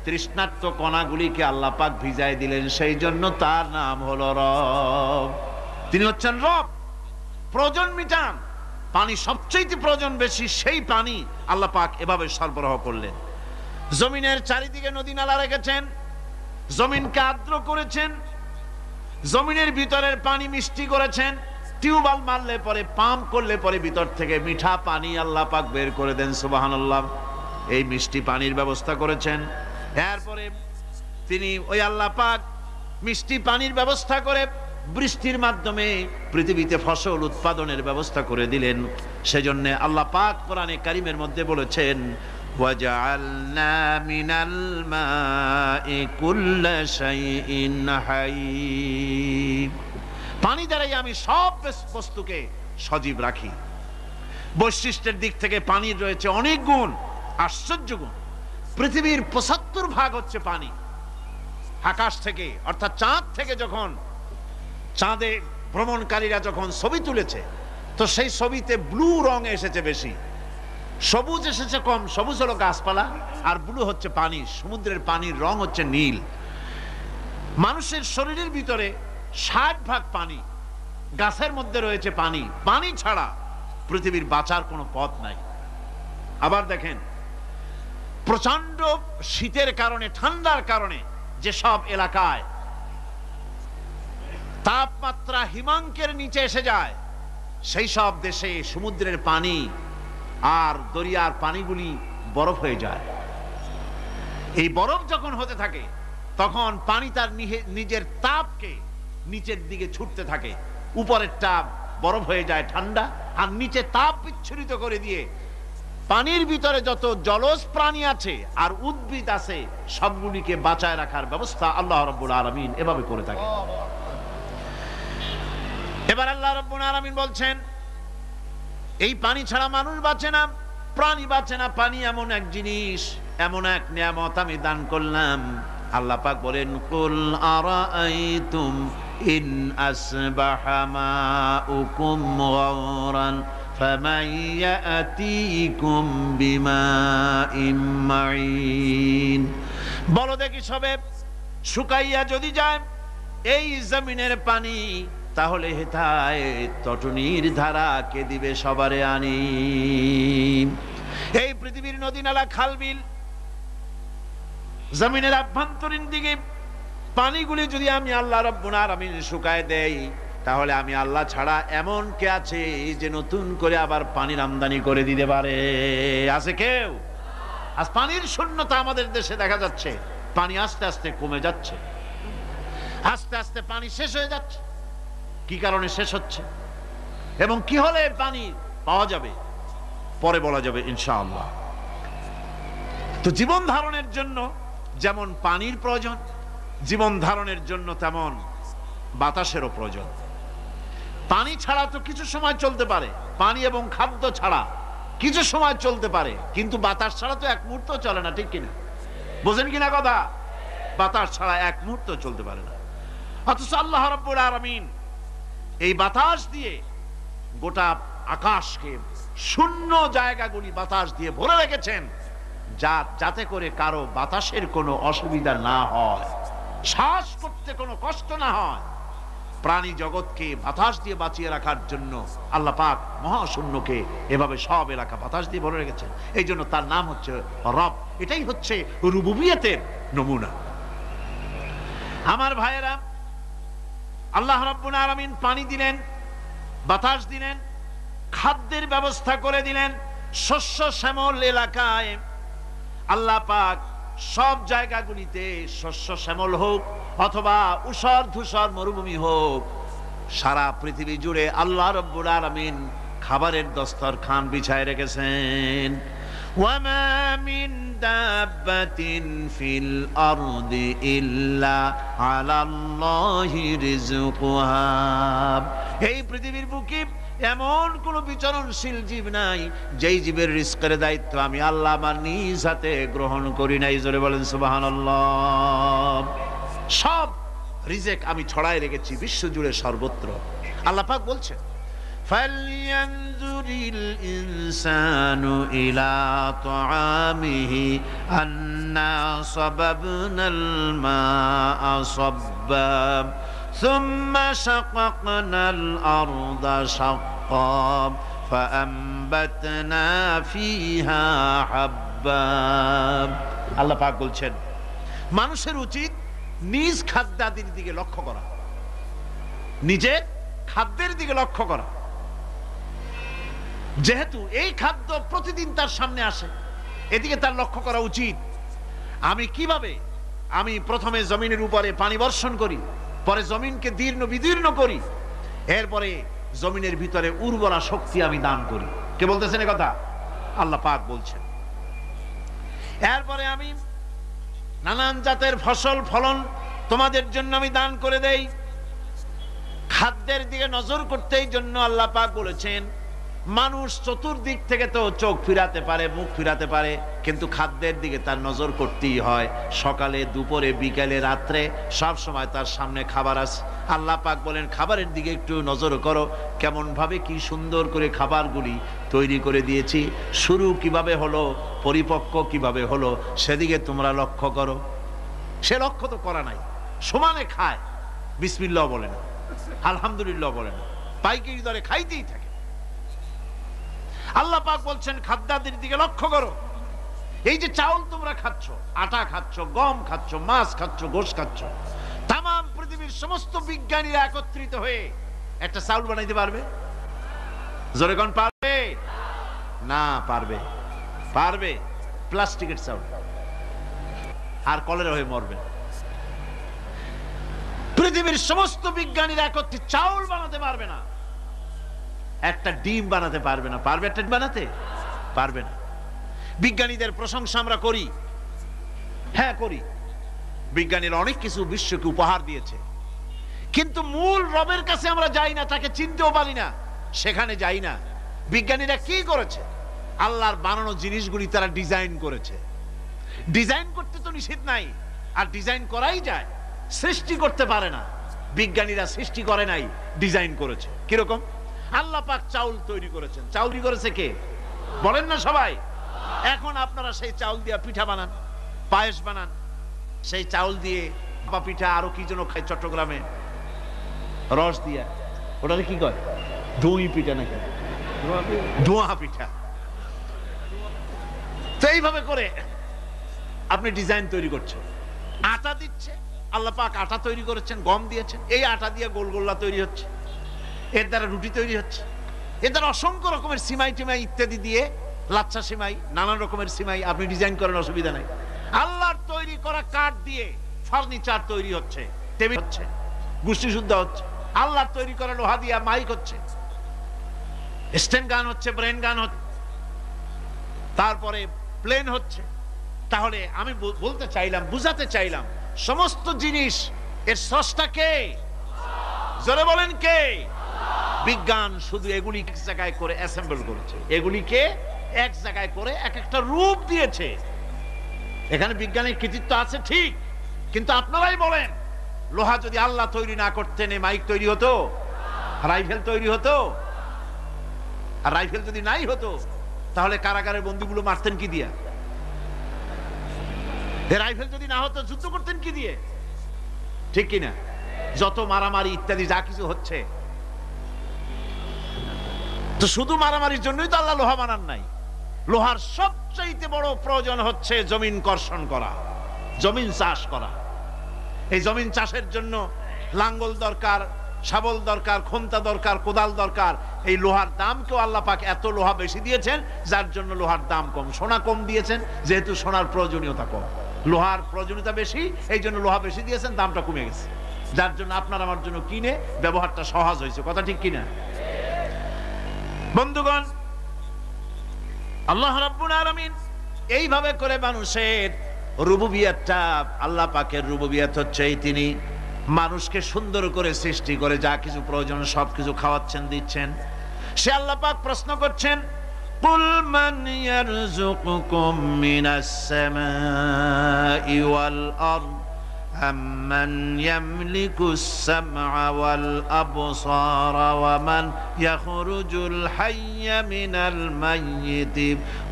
তৃষ্ণার্ত কণাগুলিকে আল্লাহ পাক ভিজায় দিলেন। সেই জন্য তার নাম হলো রব। তিনি হচ্ছেন রব, প্রয়োজন মিটান। পানি সবচেয়ে প্রয়োজন বেশি, সেই পানি আল্লাহ পাক এভাবে সরবরাহ করলেন। জমিনের চারিদিকে নদী নালা রেখেছেন, জমিনকে আর্দ্র করেছেন, জমিনের ভিতরের পানি মিষ্টি করেছেন। টিউবওয়েল মারলে পরে, পাম্প করলে পরে ভিতর থেকে মিঠা পানি আল্লাহ পাক বের করে দেন। সুবহানাল্লাহ। এই মিষ্টি পানির ব্যবস্থা করেছেন। এরপরে তিনি ওই আল্লাহ পাক মিষ্টি পানির ব্যবস্থা করে বৃষ্টির মাধ্যমে পৃথিবীতে ফসল উৎপাদনের ব্যবস্থা করে দিলেন। সেজন্য আল্লাহ পাক কোরআনে কারীমের মধ্যে বলেছেন, ওয়াজআলনা মিনাল মাই কুল্লা শাইইন হাই। পানি দ্বারাই আমি সব বস্তুকে সজীব রাখি। বৈশিষ্ট্যের দিক থেকে পানির রয়েছে অনেক গুণ, আশ্চর্য গুণ। পৃথিবীর ৭৫% হচ্ছে পানি। আকাশ থেকে অর্থাৎ চাঁদ থেকে যখন চাঁদে ভ্রমণকারীরা যখন ছবি তুলেছে, তো সেই ছবিতে ব্লু রং এসেছে বেশি, সবুজ এসেছে কম। সবুজ হলো গাছপালা, আর ব্লু হচ্ছে পানি। সমুদ্রের পানির রং হচ্ছে নীল। মানুষের শরীরের ভিতরে ৬০% পানি, গাছের মধ্যে রয়েছে পানি। পানি ছাড়া পৃথিবীর বাঁচার কোনো পথ নাই। আবার দেখেন, প্রচন্ড শীতের কারণে, ঠান্ডার কারণে যেসব এলাকায় তাপমাত্রা হিমাঙ্কের নিচে এসে যায়, সেই সব দেশে সমুদ্রের পানি আর দরিয়ার পানিগুলি বরফ হয়ে যায়। এই বরফ যখন হতে থাকে, তখন পানি তার নিজের তাপকে নিচের দিকে ছুটতে থাকে। উপরের তাপ বরফ হয়ে যায় ঠান্ডা, আর নিচে তাপ বিচ্ছুরিত করে দিয়ে পানির ভিতরে যত জলজ প্রাণী আছে আর উদ্ভিদ আছে, সবগুলিকে বাঁচায় রাখার ব্যবস্থা আল্লাহ রাব্বুল আলামিন এভাবে করে থাকে। এবার আল্লাহ রাব্বুল আলামিন বলছেন, এই পানি ছাড়া মানুষ বাঁচে না, প্রাণী বাঁচে না। পানি এমন এক জিনিস, এমন এক নিয়ামত আমি দান করলাম। আল্লাহ পাক বলেন, কুল আরাআইতুম ইন আসবাহা মাউকুম গাওরান ফামান ইয়াতিকুম বিমাইন মাইন। বলো দেখি, সবে শুকাইয়া যদি যায় এই জমিনের পানি, তাহলে হেথায় তটনির ধারা কে দিবে সবারে আনি। এই পৃথিবীর নদী নালা খাল বিল, জমিনের আভ্যন্তরীণ দিকে পানিগুলি যদি আমি আল্লাহ রাব্বুল আলামিন শুকায় দেই, তাহলে আমি আল্লাহ ছাড়া এমন কে আছে যে নতুন করে আবার পানির আমদানি করে দিতে পারে? আছে কেউ? আজ পানির শূন্যতা আমাদের দেশে দেখা যাচ্ছে। পানি আস্তে আস্তে কমে যাচ্ছে, আস্তে আস্তে পানি শেষ হয়ে যাচ্ছে। কি কারণে শেষ হচ্ছে এবং কি হলে পানি পাওয়া যাবে পরে বলা যাবে ইনশাআল্লাহ। তো জীবন ধারণের জন্য যেমন পানির প্রয়োজন, জীবন ধারণের জন্য তেমন বাতাসেরও প্রয়োজন। পানি ছাড়া তো কিছু সময় চলতে পারে, পানি এবং খাদ্য ছাড়া কিছু সময় চলতে পারে, কিন্তু বাতাস ছাড়া তো এক মুহূর্ত চলে না, ঠিক কিনা? বোঝেন কিনা কথা? বাতাস ছাড়া এক মুহূর্ত চলতে পারে না। অথচ আল্লাহ রাব্বুল আলামিন এই বাতাস দিয়ে গোটা আকাশকে, শূন্য জায়গাগুলি বাতাস দিয়ে ভরে রেখেছেন, যাতে করে কারো বাতাসের কোনো অসুবিধা না হয়, শ্বাস করতে কোনো কষ্ট না হয়। প্রাণী জগৎকে বাতাস দিয়ে বাঁচিয়ে রাখার জন্য আল্লাহ পাক মহাশূন্যকে এভাবে সব এলাকা বাতাস দিয়ে ভরে রেখেছেন। এই জন্য তার নাম হচ্ছে রব। এটাই হচ্ছে রুবুবিয়তের নমুনা। আমার ভাইয়েরা, আল্লাহ রাব্বুল আলামিন পানি দিলেন, বাতাস দিলেন, খাদ্যের ব্যবস্থা করে দিলেন। শস্য শ্যামল এলাকায় আল্লাহ পাক সব জায়গাগুলিতে শস্য শ্যামল হোক অথবা উষর ধূসর মরুভূমি হোক, সারা পৃথিবী জুড়ে আল্লাহ রাব্বুল আলামিন খাবারের দস্তরখান বিছায় রেখেছেন। ওয়ামা মিন দাব্বাতিন ফিল আরদি ইল্লা আলাল্লাহি রিজকুহা। এই পৃথিবীর বুকে এমন কোন বিচরণশীল জীব নাই যেই জীবের রিজকের দায়িত্ব আমি আল্লাহ আমার নিজ হাতে গ্রহণ করি নাই। জোরে বলেন সুবহানাল্লাহ। সব রিজেক আমি ছড়াই রেখেছি বিশ্ব জুড়ে সর্বত্র। আল্লাহ পাক বলছেন, ফালইয়ানজুরিল ইনসানু ইলা তাআমিহি আন্না সাবাবনাল মাআ সাব্বা সুম্মা শাকাকনাল আরদা শাক্কা ফাআমবাতনা ফিহা হাব্বা। আল্লাহ পাক বলছেন, মানুষের উচিত নিজ খাদ্যাদির দিকে লক্ষ্য করা, নিজের খাদ্যের দিকে লক্ষ্য করা। যেহেতু এই খাদ্য প্রতিদিন তার সামনে আসে, এদিকে তার লক্ষ্য করা উচিত। আমি কিভাবে, আমি প্রথমে জমিনের উপরে পানি বর্ষণ করি, পরে জমিনকে দীর্ণ বিদীর্ণ করি, এরপরে জমিনের ভিতরে উর্বরা শক্তি আমি দান করি। কে বলতেছেন এ কথা? আল্লাহ পাক বলছেন। এরপরে আমি নানান জাতের ফসল ফলন তোমাদের জন্য আমি দান করে দেই। খাদ্যের দিকে নজর করতেই জন্য আল্লাহ পাক বলেছেন, মানুষ চতুর্দিক থেকে তো চোখ ফিরাতে পারে, মুখ ফিরাতে পারে, কিন্তু খাদ্যের দিকে তার নজর করতেই হয়। সকালে, দুপুরে, বিকালে, রাত্রে সব সময় তার সামনে খাবার আছে। আল্লাহ পাক বলেন, খাবারের দিকে একটু নজর করো, কেমন ভাবে কি সুন্দর করে খাবারগুলি তৈরি করে দিয়েছি, শুরু কিভাবে হলো, পরিপক্ক কিভাবে হলো, সেদিকে তোমরা লক্ষ্য করো। সে লক্ষ্য তো করা নাই, সমানে খায়, বিসমিল্লাহ বলে না, আলহামদুলিল্লাহ বলে না, পাইকারি দরে খাইতেই থাকে। আল্লাহ পাক বলছেন, খাদ্যাদির দিকে লক্ষ্য করো। এই যে চাউল তোমরা খাচ্ছ, আটা খাচ্ছ, গম খাচ্ছ, মাছ খাচ্ছ, গোশ খাচ্ছ, তাম পৃথিবীর সমস্ত বিজ্ঞানীরা একত্রিত হয়ে একটা চাউল বানাইতে পারবে? জোরে কোন পারবে? না পারবে। পারবে প্লাস্টিকের চাউল, আর কলেরা হয়ে মরবে। পৃথিবীর সমস্ত বিজ্ঞানীরা একত্রিত চাউল বানাতে পারবে না, একটা ডিম বানাতে পারবে না। পারবে একটা বানাতে? পারবে না। বিজ্ঞানীদের প্রশংসা আমরা করি, হ্যাঁ করি, বিজ্ঞানীরা অনেক কিছু বিশ্বকে উপহার দিয়েছে, কিন্তু মূল রবের কাছে আমরা যাই না, তাকে চিনতেও পারি না, সেখানে যাই না। বিজ্ঞানীরা কি করেছে? আল্লাহর বানানো জিনিসগুলি তারা ডিজাইন করেছে। ডিজাইন করতে তো নিষেধ নাই, আর ডিজাইন করাই যায়, সৃষ্টি করতে পারে না। বিজ্ঞানীরা সৃষ্টি করে নাই, ডিজাইন করেছে। কিরকম? আল্লাহ পাক চাউল তৈরি করেছেন। চাউল তৈরি করেছে কে? বলেন না সবাই। এখন আপনারা সেই চাউল দিয়ে পিঠা বানান, পায়েস বানান, সেই চাউল দিয়ে পিঠা, আরো কি যেন খায় চট্টগ্রামে, রস দিয়া, ওটাকে কি কয়? দই পিঠা নাকি? দোয়া পিঠা। তো এইভাবে করে আপনি ডিজাইন তৈরি করছেন। আটা দিচ্ছে, আল্লাহ পাক আটা তৈরি করেছেন, গম দিয়েছেন, এই আটা দিয়ে গোলগোল্লা তৈরি হচ্ছে। এর দ্বারা রুটি তৈরি হচ্ছে, এর দ্বারা অসংখ্য রকমের সিমাই টিমাই ইত্যাদি দিয়ে, লাচ্ছা সিমাই, নানান রকমের সিমাই আপনি ডিজাইন করেন, অসুবিধা নাই। আল্লাহর তৈরি করা কাঠ দিয়ে ফার্নিচার তৈরি হচ্ছে, টেবিল হচ্ছে, গোষ্ঠী শুদ্ধ হচ্ছে। আল্লাহর তৈরি করা লোহা দিয়া মাইক হচ্ছে, স্ট্যান্ড গান হচ্ছে, ব্রেন গান হচ্ছে, তারপরে প্লেন হচ্ছে। তাহলে আমি বলতে চাইলাম, বুঝাতে চাইলাম, সমস্ত জিনিস এর স্রষ্টা কে? জোরে বলেন কে? বিজ্ঞান শুধু এগুলি এক জায়গায় করে অ্যাসেম্বল করেছে, এগুলিকে এক জায়গায় করে এক একটা রূপ দিয়েছে। এখানে বিজ্ঞানের কৃতিত্ব আছে ঠিক, কিন্তু আপনারাই বলেন, লোহা যদি আল্লাহ তৈরি না করতেন এই মাইক তৈরি হতো? রাইফেল তৈরি হতো? আর রাইফেল যদি নাই হতো তাহলে কারাগারের বন্দীগুলো মারতেন কি দিয়া? রাইফেল যদি না হতো যুদ্ধ করতেন কি দিয়ে? ঠিক কিনা? যত মারামারি ইত্যাদি যা কিছু হচ্ছে, তো শুধু মারামারির জন্যই তো আল্লাহ লোহা বানান নাই। লোহার সবচাইতে বড় প্রয়োজন হচ্ছে জমিন কর্ষণ করা, জমিন চাষ করা। এই জমিন চাষের জন্য লাঙ্গল দরকার, শাবল দরকার, খন্তা দরকার, কোদাল দরকার। এই লোহার দাম কেউ আল্লাহ পাক এত লোহা বেশি দিয়েছেন, যার জন্য লোহার দাম কম। সোনা কম দিয়েছেন, যেহেতু সোনার প্রয়োজনীয়তা কম, লোহার প্রয়োজনীয়তা বেশি, এই জন্য লোহা বেশি দিয়েছেন, দামটা কমে গেছে, যার জন্য আপনার আমার জন্য কিনে ব্যবহারটা সহজ হয়েছে। কথা ঠিক কিনা বন্ধুগণ? আল্লাহ রাব্বুল আলামিন এইভাবে করে মানুষের রুবুবিয়াতটা, আল্লাহ পাকের রুবুবিয়াত হচ্ছে এই, তিনি মানুষকে সুন্দর করে সৃষ্টি করে যা কিছু প্রয়োজন সবকিছু খাওয়াচ্ছেন, দিচ্ছেন। সে আল্লাহ পাক প্রশ্ন করছেন, কুল মান ইয়ারযুকুকুম মিনাস সামাই ওয়াল আরদ أَمَّنْ يَمْلِكُ السَّمْعَ وَالْأَبْصَارَ وَمَنْ يَخْرُجُ الْحَيَّ مِنَ الْمَيِّتِ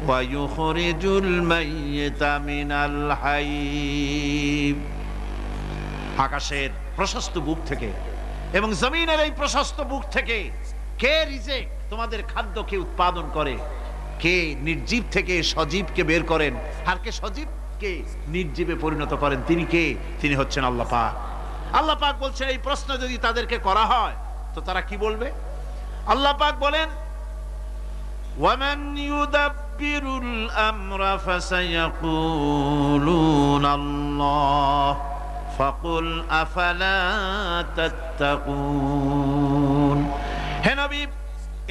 وَيُخْرِجُ الْمَيِّتَ مِنَ الْحَيِّ। আকাশের প্রশস্ত বুক থেকে এবং জমিনের এই প্রশস্ত বুক থেকে কে রিজেক, তোমাদের খাদ্য কে উৎপাদন করে? কে নির্জীব থেকে সজীবকে বের করেন? আর কে সজীব কে নির্জীবে পরিণত করেন? তিনি কে? তিনি হচ্ছেন আল্লাহ পাক। আল্লাহ পাক বলছেন, এই প্রশ্ন যদি তাদেরকে করা হয় তো তারা কি বলবে? আল্লাহ পাক বলেন, ওয়ামান ইউদাব্বিরুল আমরা ফাসায়াকুলুনাল্লাহ ফাকুল আফালা তাত্তাকুন। হে নবী,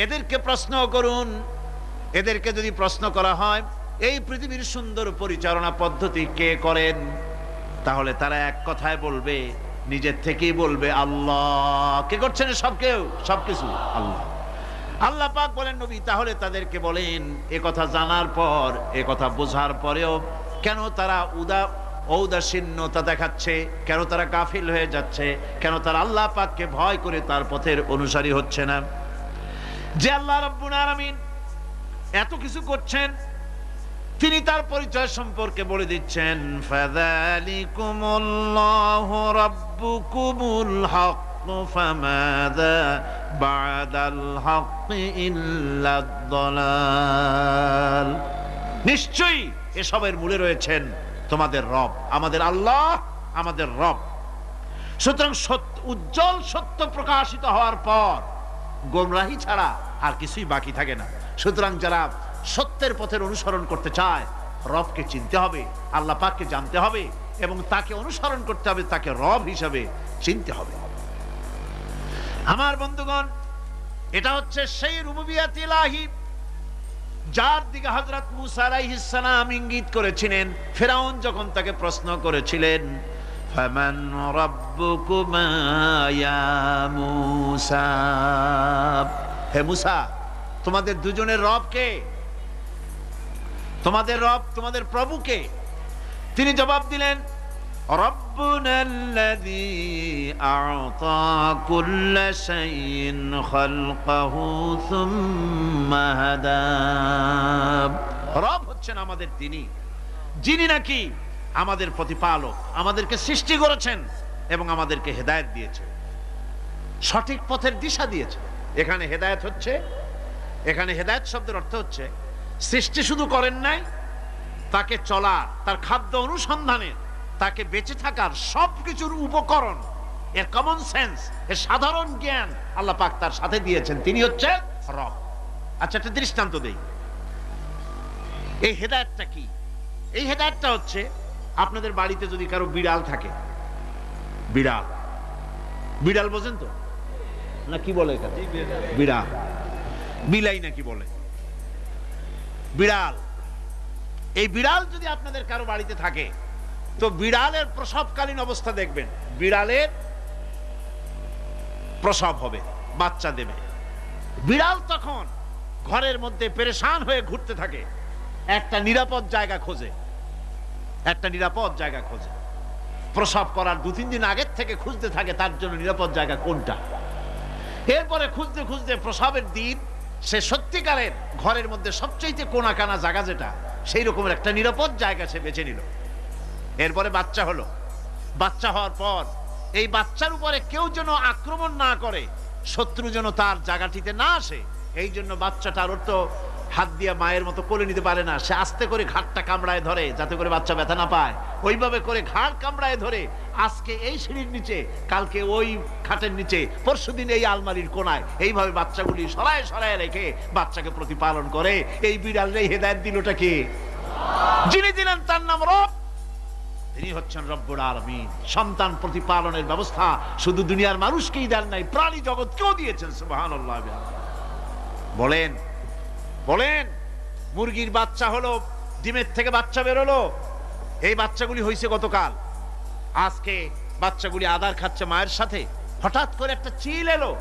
এদেরকে প্রশ্ন করুন। এদেরকে যদি প্রশ্ন করা হয় এই পৃথিবীর সুন্দর পরিচালনা পদ্ধতি কে করেন, তাহলে তারা এক কথায় বলবে, নিজের থেকেই বলবে আল্লাহ। কে করছেন? সবকিছু আল্লাহ। আল্লাহ পাক বলেন, নবী তাহলে তাদেরকে বলেন, এ কথা জানার পর, এ কথা বোঝার পরেও কেন তারা ঔদাসীন্যতা দেখাচ্ছে? কেন তারা গাফিল হয়ে যাচ্ছে? কেন তারা আল্লাহ পাককে ভয় করে তার পথের অনুসারী হচ্ছে না? যে আল্লাহ রাব্বুল আলামিন এত কিছু করছেন, তিনি তার পরিচয় সম্পর্কে বলে দিচ্ছেন, ফাযালিকুমুল্লাহু রাব্বুকুমুল হক ফামাযা বা'দাল হক ইল্লাদ দালাল। নিশ্চয়ই এসবের মূলে রয়েছেন তোমাদের রব, আমাদের আল্লাহ, আমাদের রব। সুতরাং উজ্জ্বল সত্য প্রকাশিত হওয়ার পর গোমরাহি ছাড়া আর কিছুই বাকি থাকে না। সুতরাং যারা সত্যের পথের অনুসরণ করতে চায়, রবকে চিনতে হবে, আল্লাহ পাককে জানতে হবে এবং তাকে অনুসরণ করতে হবে, তাকে রব হিসাবে চিনতে হবে। আমার বন্ধুগণ, এটা হচ্ছে সেই রুবুবিয়াত ইলাহি যার দিকে হযরত মুসা আলাইহিস সালাম ইঙ্গিত করেছিলেন ফিরআউন যখন তাকে প্রশ্ন করেছিলেন, ফামান রাব্বুকুমা ইয়া মুসা। হে মুসা, তোমাদের দুজনের রব কে? তোমাদের রব, তোমাদের প্রভু কে? তিনি জবাব দিলেন, রব্বুনাল্লাযী আ'তা কুল্লা শাইইন খালকাহু সুম্মা হাদা। রব হচ্ছেন আমাদের তিনি, যিনি নাকি আমাদের প্রতিপালক, আমাদেরকে সৃষ্টি করেছেন এবং আমাদেরকে হেদায়েত দিয়েছেন, সঠিক পথের দিশা দিয়েছেন। এখানে হেদায়েত হচ্ছে, এখানে হেদায়েত শব্দের অর্থ হচ্ছে সৃষ্টি শুধু করেন নাই, তাকে চলা, তার খাদ্য অনুসন্ধানের, তাকে বেঁচে থাকার সবকিছুর উপকরণ এর কমন সেন্স, এর সাধারণ জ্ঞান আল্লাহ পাক তার সাথে দিয়েছেন, তিনি হচ্ছে রব। আচ্ছা, একটা দৃষ্টান্ত দেই। এই হেদায়েতটা কি? এই হেদায়েতটা হচ্ছে, আপনাদের বাড়িতে যদি কারো বিড়াল থাকে, বিড়াল, বিড়াল বোঝেন তো না? কি বলে এখানে? বিড়াল, বিলাই নাকি বলে? বিড়াল। এই বিড়াল যদি আপনাদের কারো বাড়িতে থাকে, তো বিড়ালের প্রসবকালীন অবস্থা দেখবেন। বিড়ালের প্রসব হবে, বাচ্চা দেবে। বিড়াল তখন ঘরের মধ্যে পেরেশান হয়ে ঘুরতে থাকে, একটা নিরাপদ জায়গা খোঁজে, একটা নিরাপদ জায়গা খোঁজে। প্রসব করার 2-3 দিন আগের থেকে খুঁজতে থাকে তার জন্য নিরাপদ জায়গা কোনটা। এরপরে খুঁজতে খুঁজতে প্রসবের দিন সে সত্যিকারের ঘরের মধ্যে সবচেয়ে কোনা কানা জায়গা যেটা, সেই রকমের একটা নিরাপদ জায়গা সে বেছে নিল। এরপরে বাচ্চা হলো। বাচ্চা হওয়ার পর এই বাচ্চার উপরে কেউ যেন আক্রমণ না করে, শত্রু যেন তার জায়গাটিতে না আসে, এই জন্য বাচ্চাটার তো হাত দিয়ে মায়ের মতো কোলে নিতে পারে না, সে আস্তে করে ঘাটটা কামড়ায় ধরে যাতে করে বাচ্চা ব্যথা না পায়। ওইভাবে করে ঘাড় কামড়ায় ধরে, আজকে এই সিঁড়ির নিচে, কালকে ওই খাটের নিচে, পরশুদিন এই আলমারির কোনায়, এইভাবে বাচ্চাগুলি সরায় সরায় রেখে বাচ্চাকে প্রতিপালন করে। এই বিড়ালের হেদায়েত দিলটা কে? যিনি দিলেন তার নাম রব, তিনি হচ্ছেন রব্বুল আলামিন। সন্তান প্রতিপালনের ব্যবস্থা শুধু দুনিয়ার মানুষকেই দেন নাই, প্রাণী জগৎকেও দিয়েছেন। সুবহানাল্লাহ। বলেন বলেন, মুরগির বাচ্চা হলো, ডিমের থেকে বাচ্চা বেরোলো, এই বাচ্চাগুলি হয়েছে গতকাল। আজকে বাচ্চাগুলি আদার খাচ্ছে মায়ের সাথে, হঠাৎ করে একটা চিল এলো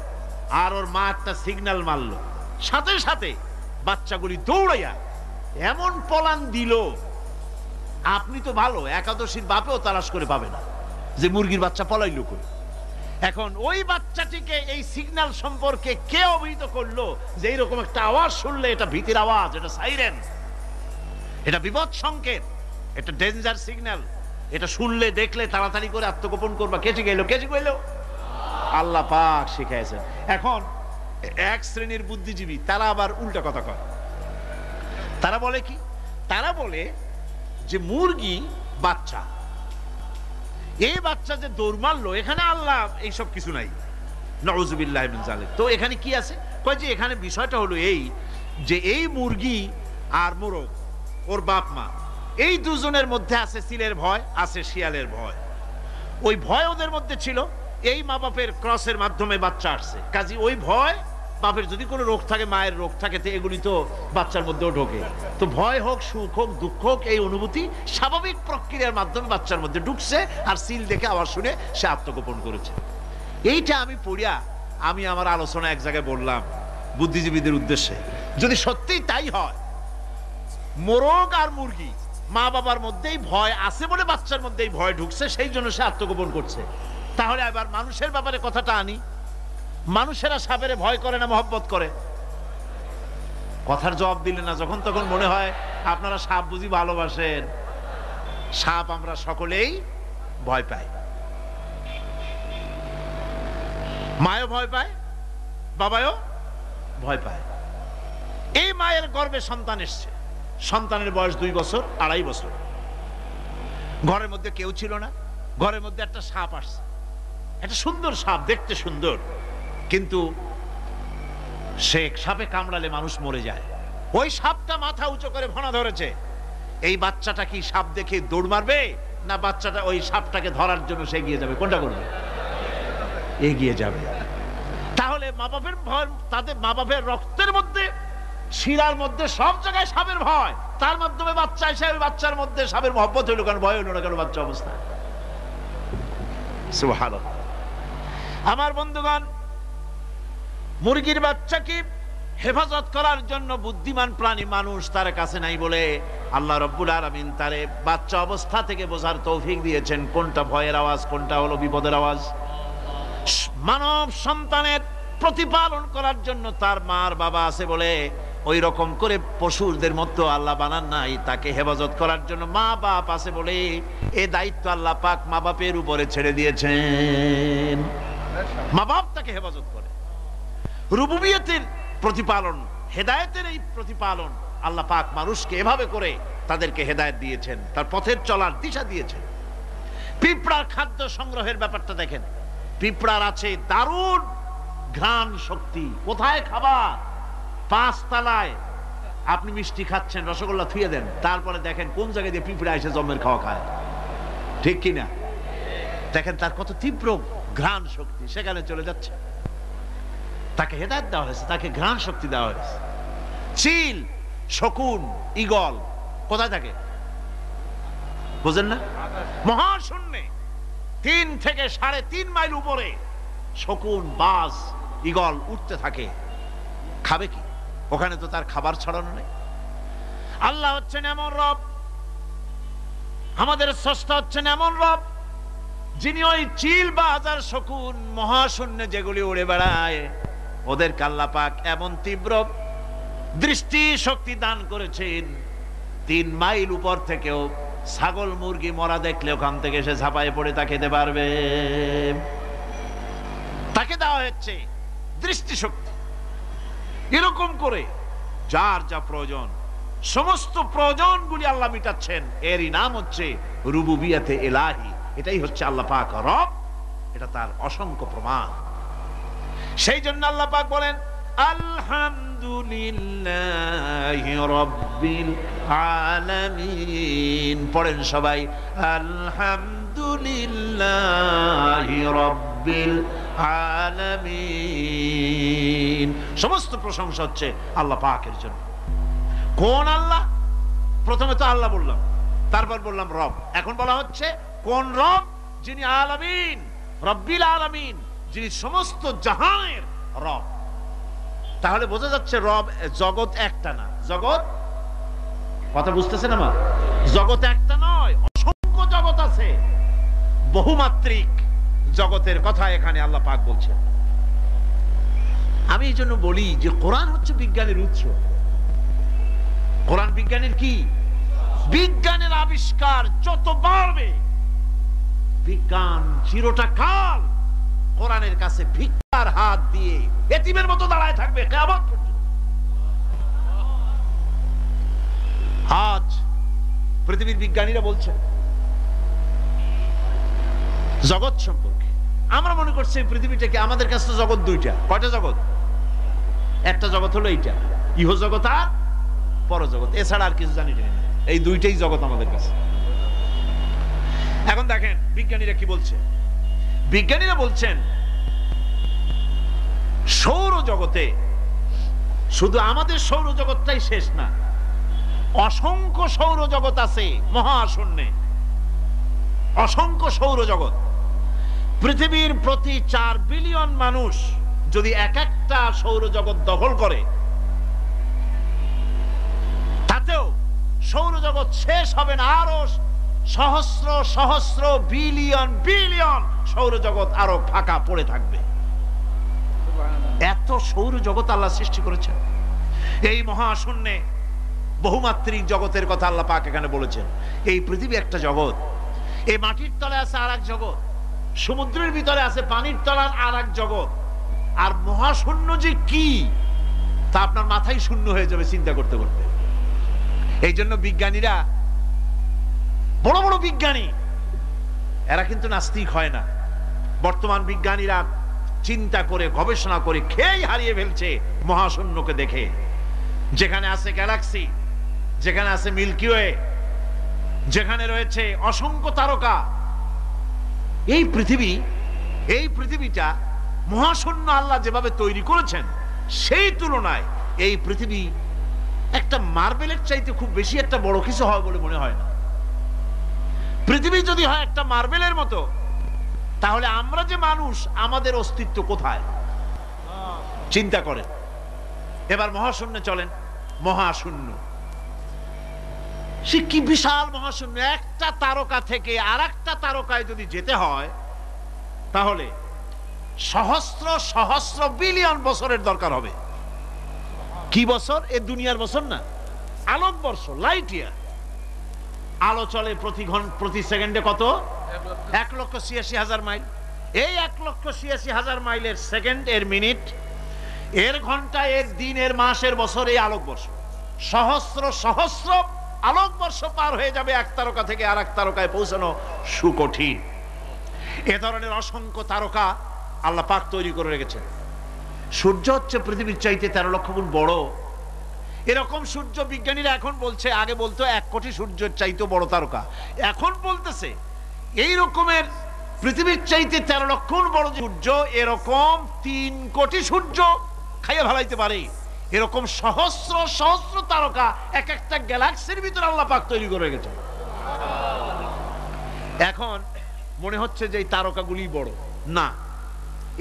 আর ওর মা একটা সিগন্যাল মারলো, সাথে সাথে বাচ্চাগুলি দৌড়াইয়া এমন পলান দিল, আপনি তো ভালো একাদশীর বাপেও তালাশ করে পাবে না যে মুরগির বাচ্চা পলাইলো কই। এখন ওই বাচ্চাটিকে এই সিগন্যাল সম্পর্কে কে অবহিত করলো যে এইরকম একটা আওয়াজ শুনলে এটা ভীতির আওয়াজ, এটা সাইরেন, এটা বিপদ সংকেত, এটা ডেঞ্জার সিগন্যাল, এটা শুনলে দেখলে তাড়াতাড়ি করে আত্মগোপন করবা। কে শিখাইলো? কে শিখাইলো? আল্লাহ পাক শিখাইছেন। এখন এক শ্রেণীর বুদ্ধিজীবী তারা আবার উল্টা কথা কয়। তারা বলে কি? তারা বলে যে মুরগি বাচ্চা, এই বাচ্চা যে দৌড় মারলো, এখানে আল্লাহ এইসব কিছু নাই, নাউযুবিল্লাহি মিন যালিক। তো এখানে কি আছে? কয় যে এখানে বিষয়টা হলো এই যে এই মুরগি আর মোরগ, ওর বাপ মা, এই দুজনের মধ্যে আছে চিলের ভয়, আছে শিয়ালের ভয়। ওই ভয় ওদের মধ্যে ছিল, এই মা বাপের ক্রসের মাধ্যমে বাচ্চা আসছে, কাজী ওই ভয়, বাপের যদি কোনো রোগ থাকে, মায়ের রোগ থাকে, তো এগুলি তো বাচ্চার মধ্যেও ঢোকে। তো ভয় হোক, সুখ হোক, দুঃখ হোক, এই অনুভূতি স্বাভাবিক প্রক্রিয়ার মাধ্যমে বাচ্চার মধ্যে ঢুকছে, আর সিল দেখে আবার শুনে সে আত্মগোপন করেছে। এইটা আমি পড়িয়া আমি আমার আলোচনা এক জায়গায় বললাম বুদ্ধিজীবীদের উদ্দেশ্যে, যদি সত্যিই তাই হয়, মোরগ আর মুরগি মা বাবার মধ্যেই ভয় আছে বলে বাচ্চার মধ্যেই ভয় ঢুকছে, সেই জন্য সে আত্মগোপন করছে, তাহলে আবার মানুষের ব্যাপারে কথাটা আনি। মানুষেরা সাপেরে ভয় করে না মহব্বত করে? কথার জবাব দিলে না, যখন তখন মনে হয় আপনারা সাপ বুঝি ভালোবাসেন। সাপ আমরা সকলেই ভয় পাই, মায়ও ভয় পায়, বাবাও ভয় পায়। এই মায়ের গর্ভে সন্তান এসছে, সন্তানের বয়স 2 বছর 2.5 বছর, ঘরের মধ্যে কেউ ছিল না, ঘরের মধ্যে একটা সাপ আসছে, একটা সুন্দর সাপ, দেখতে সুন্দর, কিন্তু সে সাপে কামড়ালে মানুষ মরে যায়। ওই সাপটা মাথা উঁচু করে ফনা ধরেছে। এই বাচ্চাটা কি সাপ দেখে দৌড় মারবে, না বাচ্চাটা ওই সাপটাকে ধরার জন্য সে এগিয়ে যাবে? কোনটা করবে? এগিয়ে যাবে। তাহলে মা বাপের ভয়, তাদের মা বাপের রক্তের মধ্যে, শিরার মধ্যে সব জায়গায় সাপের ভয়, তার মাধ্যমে বাচ্চা এসে ওই বাচ্চার মধ্যে সাপের মহব্বত হইল কেন, ভয় হইল না কেন বাচ্চা অবস্থায়? সুবহানাল্লাহ। আমার বন্ধুগণ, মুরগির বাচ্চাকে হেফাজত করার জন্য বুদ্ধিমান প্রাণী মানুষ তার কাছে নাই বলে আল্লাহ রাব্বুল আলামিন তারে বাচ্চা অবস্থা থেকে বোঝার তৌফিক দিয়েছেন কোনটা ভয়ের আওয়াজ, কোনটা হলো বিপদের আওয়াজ। মানব সন্তানের প্রতিপালন করার জন্য তার মার বাবা আছে বলে ওই রকম করে পশুদের মতো আল্লাহ বানান নাই, তাকে হেফাজত করার জন্য মা বাপ আছে বলে এই দায়িত্ব আল্লাহ পাক মা বাপের উপরে ছেড়ে দিয়েছেন। মা বাপ তাকে হেফাজত করে। রুবুবিয়তের প্রতিপালন, হেদায়েতের এই প্রতিপালন আল্লাহ পাক মানুষকে এভাবে করে তাদেরকে হেদায়েত দিয়েছেন, তার পথের চলার দিশা দিয়েছেন। পিঁপড়ার খাদ্য সংগ্রহের ব্যাপারটা দেখেন, পিঁপড়ার আছে দারুণ ঘ্রাণ শক্তি। কোথায় খাবার? 5 তলায় আপনি মিষ্টি খাচ্ছেন, রসগোল্লা থুয়ে দেন, তারপরে দেখেন কোন জায়গায় দিয়ে পিঁপড়া এসে জমের খাওয়া খায়, ঠিক কিনা? দেখেন তার কত তীব্র ঘ্রাণ শক্তি, সেখানে চলে যাচ্ছে। তাকে হেদায়েত দেওয়া হয়েছে, তাকে ঘ্রাণ শক্তি দেওয়া হয়েছে। চিল, শকুন, ঈগল কোথায় থাকে বুঝেন না? মহাশূন্যে 3 থেকে 3.5 মাইল উপরে শকুন, বাজ, ঈগল উঠতে থাকে। খাবে কি? ওখানে তো তার খাবার ছড়ানো নেই। আল্লাহ হচ্ছেন এমন রব, আমাদের স্রষ্টা হচ্ছেন এমন রব, যিনি ওই চিল, বাজ আর শকুন মহাশূন্যে যেগুলি উড়ে বেড়ায় ওদেরকে আল্লাহ পাক এমন তীব্র দৃষ্টি শক্তি দান করেছেন, 3 মাইল উপর থেকেও ছাগল মুরগি মরা দেখলে ওখান থেকে সে ঝাঁপায় পড়ে তা খেতে পারবে। তাকে দেওয়া হচ্ছে দৃষ্টিশক্তি। এরকম করে যার যা প্রয়োজন, সমস্ত প্রয়োজনগুলি আল্লাহ মিটাচ্ছেন। এরই নাম হচ্ছে রুবুবিয়াতে ইলাহি। এটাই হচ্ছে আল্লাহ পাক রব, এটা তার অসংখ্য প্রমাণ। সেই জন্য আল্লাহ পাক বলেন আলহামদুলিল্লাহি রাব্বিল আলামিন। পড়েন সবাই আলহামদুলিল্লাহি রাব্বিল আলামিন। সমস্ত প্রশংসা হচ্ছে আল্লাহ পাকের জন্য। কোন আল্লাহ? প্রথমে তো আল্লাহ বললাম, তারপর বললাম রব, এখন বলা হচ্ছে কোন রব? যিনি আলামিন, রব্বিল আলামিন, যিনি সমস্ত জাহানের রব। তাহলে বোঝা যাচ্ছে রব, জগৎ একটা না। জগৎ, কথা বুঝতেছেন আমার? জগৎ একটা নয়, অসংখ্য জগৎ আছে। বহুমাত্রিক জগতের কথা এখানে আল্লাহ পাক বলছেন। আমি এই জন্য বলি যে কোরআন হচ্ছে বিজ্ঞানের উৎস। কোরআন বিজ্ঞানের কি? বিজ্ঞানের আবিষ্কার যত বাড়বে, বিজ্ঞান চিরটা কাল কোরআনের কাছে ভিক্ষার হাত দিয়ে এতিমের মতো দাঁড়ায় থাকবে কিয়ামত পর্যন্ত। আজ পৃথিবীর বিজ্ঞানীরা বলছেন জগৎ সম্পর্কে। আমরা মনে করছি পৃথিবীটাকে, আমাদের কাছে তো জগৎ 2টা। কয়টা জগৎ? একটা জগৎ হলো এইটা, ইহ জগৎ আর পরজগৎ, এছাড়া আর কিছু জানি না। এই 2টাই জগৎ আমাদের কাছে। এখন দেখেন বিজ্ঞানীরা কি বলছে। বিজ্ঞানীরা বলছেন সৌরজগতে শুধু আমাদের সৌরজগৎটাই শেষ না, অসংখ্য সৌরজগৎ আছে মহাশূন্যে, অসংখ্য সৌরজগৎ। পৃথিবীর প্রতি 4 বিলিয়ন মানুষ যদি এক একটা সৌরজগৎ দখল করে, তাতেও সৌরজগৎ শেষ হবে না। আরো সহস্র সহস্র বিলিয়ন বিলিয়ন সৌরজগৎ আরো ফাঁকা পড়ে থাকবে। এত সৌরজগৎ আল্লাহ সৃষ্টি করেছেন। এই মহাশূন্যে বহুমাত্রিক জগতের কথা আল্লাহ পাক এখানে বলেছেন। এই পৃথিবী একটা জগৎ, এই মাটির তলে আছে আর এক জগৎ, সমুদ্রের ভিতরে আছে পানির তলার আর এক জগৎ। আর মহাশূন্য যে কি তা আপনার মাথায় শূন্য হয়ে যাবে চিন্তা করতে করতে। এই জন্য বিজ্ঞানীরা, বড় বড় বিজ্ঞানী, এরা কিন্তু নাস্তিক হয় না। বর্তমান বিজ্ঞানীরা চিন্তা করে গবেষণা করে খেয়ে হারিয়ে ফেলছে মহাশূন্যকে দেখে। যেখানে আছে গ্যালাক্সি, যেখানে আছে মিল্কি ওয়ে, যেখানে রয়েছে অসংখ্য তারকা, এই পৃথিবীটা মহাশূন্য আল্লাহ যেভাবে তৈরি করেছেন, সেই তুলনায় এই পৃথিবী একটা মার্বেলের চাইতে খুব বেশি একটা বড় কিছু হয় বলে মনে হয় না। পৃথিবী যদি হয় একটা মার্বেলের মতো, তাহলে আমরা যে মানুষ, আমাদের অস্তিত্ব কোথায় চিন্তা করেন। এবার মহাশূন্যে চলেন। মহাশূন্য সে কি বিশাল মহাশূন্য! একটা তারকা থেকে আর একটা তারকায় যদি যেতে হয়, তাহলে সহস্র সহস্র বিলিয়ন বছরের দরকার হবে। কি বছর? এ দুনিয়ার বছর না, আলোকবর্ষ, লাইট ইয়ার। আলো চলে প্রতি সেকেন্ডে কত? 1,86,000 মাইল। এই 1,86,000 মাইলের সেকেন্ড, এর মিনিট, এর ঘন্টা, এর দিন, এর মাস, এর বছর, এই আলোকবর্ষ। সহস্র সহস্র আলোকবর্ষ পার হয়ে যাবে এক তারকা থেকে আর এক তারকায় পৌঁছানো সুকঠিন। এ ধরনের অসংখ্য তারকা আল্লাহ পাক তৈরি করে রেখেছেন। সূর্য হচ্ছে পৃথিবীর চাইতে 13 লক্ষ গুণ বড়। এরকম সূর্য বিজ্ঞানীরা এখন বলছে, আগে বলতো 1 কোটি সূর্যের চাইতে বড় তারকা, এখন বলতেছে এই রকমের পৃথিবীর চাইতে 13 লক্ষ গুণ বড় সূর্য, এরকম 3 কোটি সূর্য খাইয়া ফেলাইতে পারে। এরকম সহস্র সহস্র তারকা এক একটা গ্যালাক্সির ভিতরে আল্লাহ পাক তৈরি করে রেখেছেন। এখন মনে হচ্ছে যে এই তারকাগুলি বড়, না,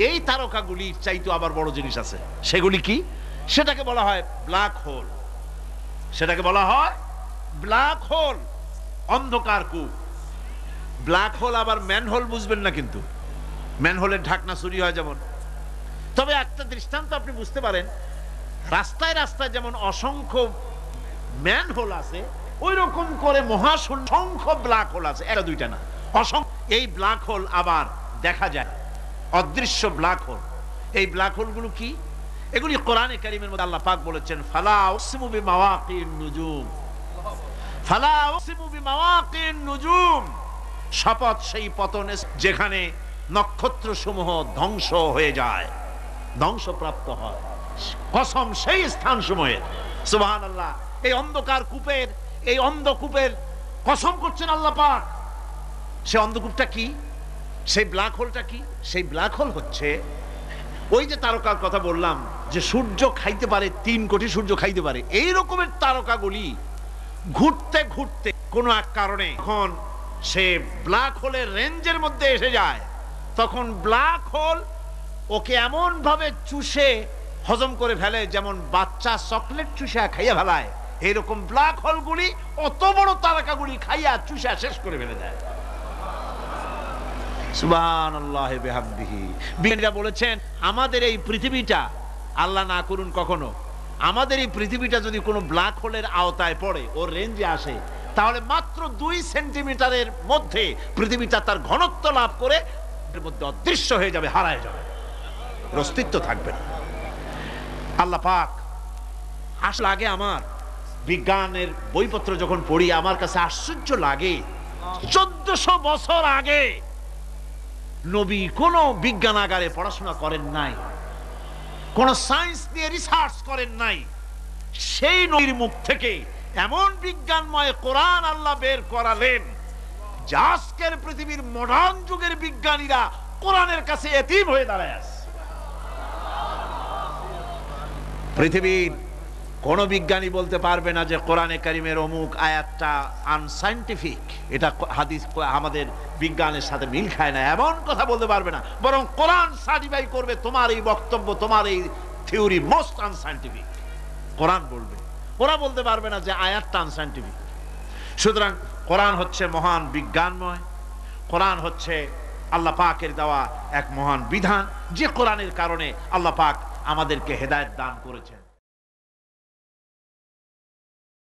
এই তারকাগুলির চাইতে আবার বড় জিনিস আছে। সেগুলি কি? সেটাকে বলা হয় ব্ল্যাক হোল। সেটাকে বলা হয় ব্ল্যাক হোল, অন্ধকার কূপ। ব্ল্যাক হোল আবার ম্যানহোল বুঝবেন না, কিন্তু ম্যানহোলের ঢাকনা চুরি হয় যেমন। তবে একটা দৃষ্টান্ত আপনি বুঝতে পারেন, রাস্তায় রাস্তায় যেমন অসংখ্য ম্যানহোল আছে, ওই রকম করে মহাশূন্য অসংখ্য ব্ল্যাক হোল আছে, একটা দুইটা না, অসংখ্য। এই ব্ল্যাক হোল আবার দেখা যায়, অদৃশ্য ব্ল্যাক হোল। এই ব্ল্যাক হোলগুলো কি? এগুলি কোরআনে কারীমের মধ্যে আল্লাহ পাক বলেছেন, ফালা উকসিমু বিমাওয়াকিন নুজুম, ফালা উকসিমু বিমাওয়াকিন নুজুম, শপথ সেই পতনে যেখানে নক্ষত্র সমূহ ধ্বংস হয়ে যায়, ধ্বংসপ্রাপ্ত হয়, কসম সেই স্থান সমূহের। সুবহানাল্লাহ। এই অন্ধকার কূপের, এই অন্ধকূপের কসম করছেন আল্লাহ পাক। সেই অন্ধকূপটা কি? সেই ব্ল্যাক হোলটা কি? সেই ব্ল্যাক হোল হচ্ছে ওই যে তারকার কথা বললাম, যে সূর্য খাইতে পারে, 3 কোটি সূর্য খাইতে পারে, এই রকমের তারকাগুলি ঘুরতে ঘুরতে কোনো এক কারণে যখন সে ব্ল্যাক হোলের রেঞ্জের মধ্যে এসে যায়, তখন ব্ল্যাক হোল ওকে এমন ভাবে চুষে হজম করে ফেলে, যেমন বাচ্চা চকলেট চুষা খাইয়া ফেলায়, এইরকম ব্ল্যাক হোলগুলি অত বড় তারকাগুলি খাইয়া চুষা শেষ করে ফেলে দেয়। সুবহানাল্লাহি বিহামদিহি। বিজ্ঞানীরা বলেছেন, আমাদের এই পৃথিবীটা, আল্লাহ না করুন কখনো, আমাদের এই পৃথিবীটা যদি কোনো ব্ল্যাক হোলের আওতায় পড়ে, ওর রেঞ্জে আসে, তাহলে মাত্র 2 সেন্টিমিটারের মধ্যে পৃথিবীটা তার ঘনত্ব লাভ করে এর মধ্যে অদৃশ্য হয়ে যাবে, হারায় যাবে, এর অস্তিত্ব থাকবে না। আল্লাহ পাক আসলে, আগে আমার বিজ্ঞানের বইপত্র যখন পড়ি, আমার কাছে আশ্চর্য লাগে, 1400 বছর আগে নবী কোন বিজ্ঞানাগারে পড়াশোনা করেন নাই, কোন সায়েন্স নিয়ে রিসার্চ করেন নাই, সেই নবীর মুখ থেকে এমন বিজ্ঞানময় কোরআন আল্লাহ বের করালেন, যে আজকের পৃথিবীর মডার্ন যুগের বিজ্ঞানীরা কোরআনের কাছে এতিম হয়ে দাঁড়ায় আছে। পৃথিবীর কোন বিজ্ঞানী বলতে পারবে না যে কোরআনে কারীমের অমুক আয়াতটা আনসাইন্টিফিক, এটা হাদিস আমাদের বিজ্ঞানের সাথে মিল খায় না, এমন কথা বলতে পারবে না। বরং কোরআন সার্টিফাই করবে তোমার এই বক্তব্য, তোমার এই থিওরি মোস্ট আনসাইন্টিফিক, কোরআন বলবে। ওরা বলতে পারবে না যে আয়াতটা আনসাইন্টিফিক। সুতরাং কোরআন হচ্ছে মহান বিজ্ঞানময়, কোরআন হচ্ছে আল্লাহ পাকের দেওয়া এক মহান বিধান, যে কোরআনের কারণে আল্লাহ পাক আমাদেরকে হেদায়েত দান করেছেন।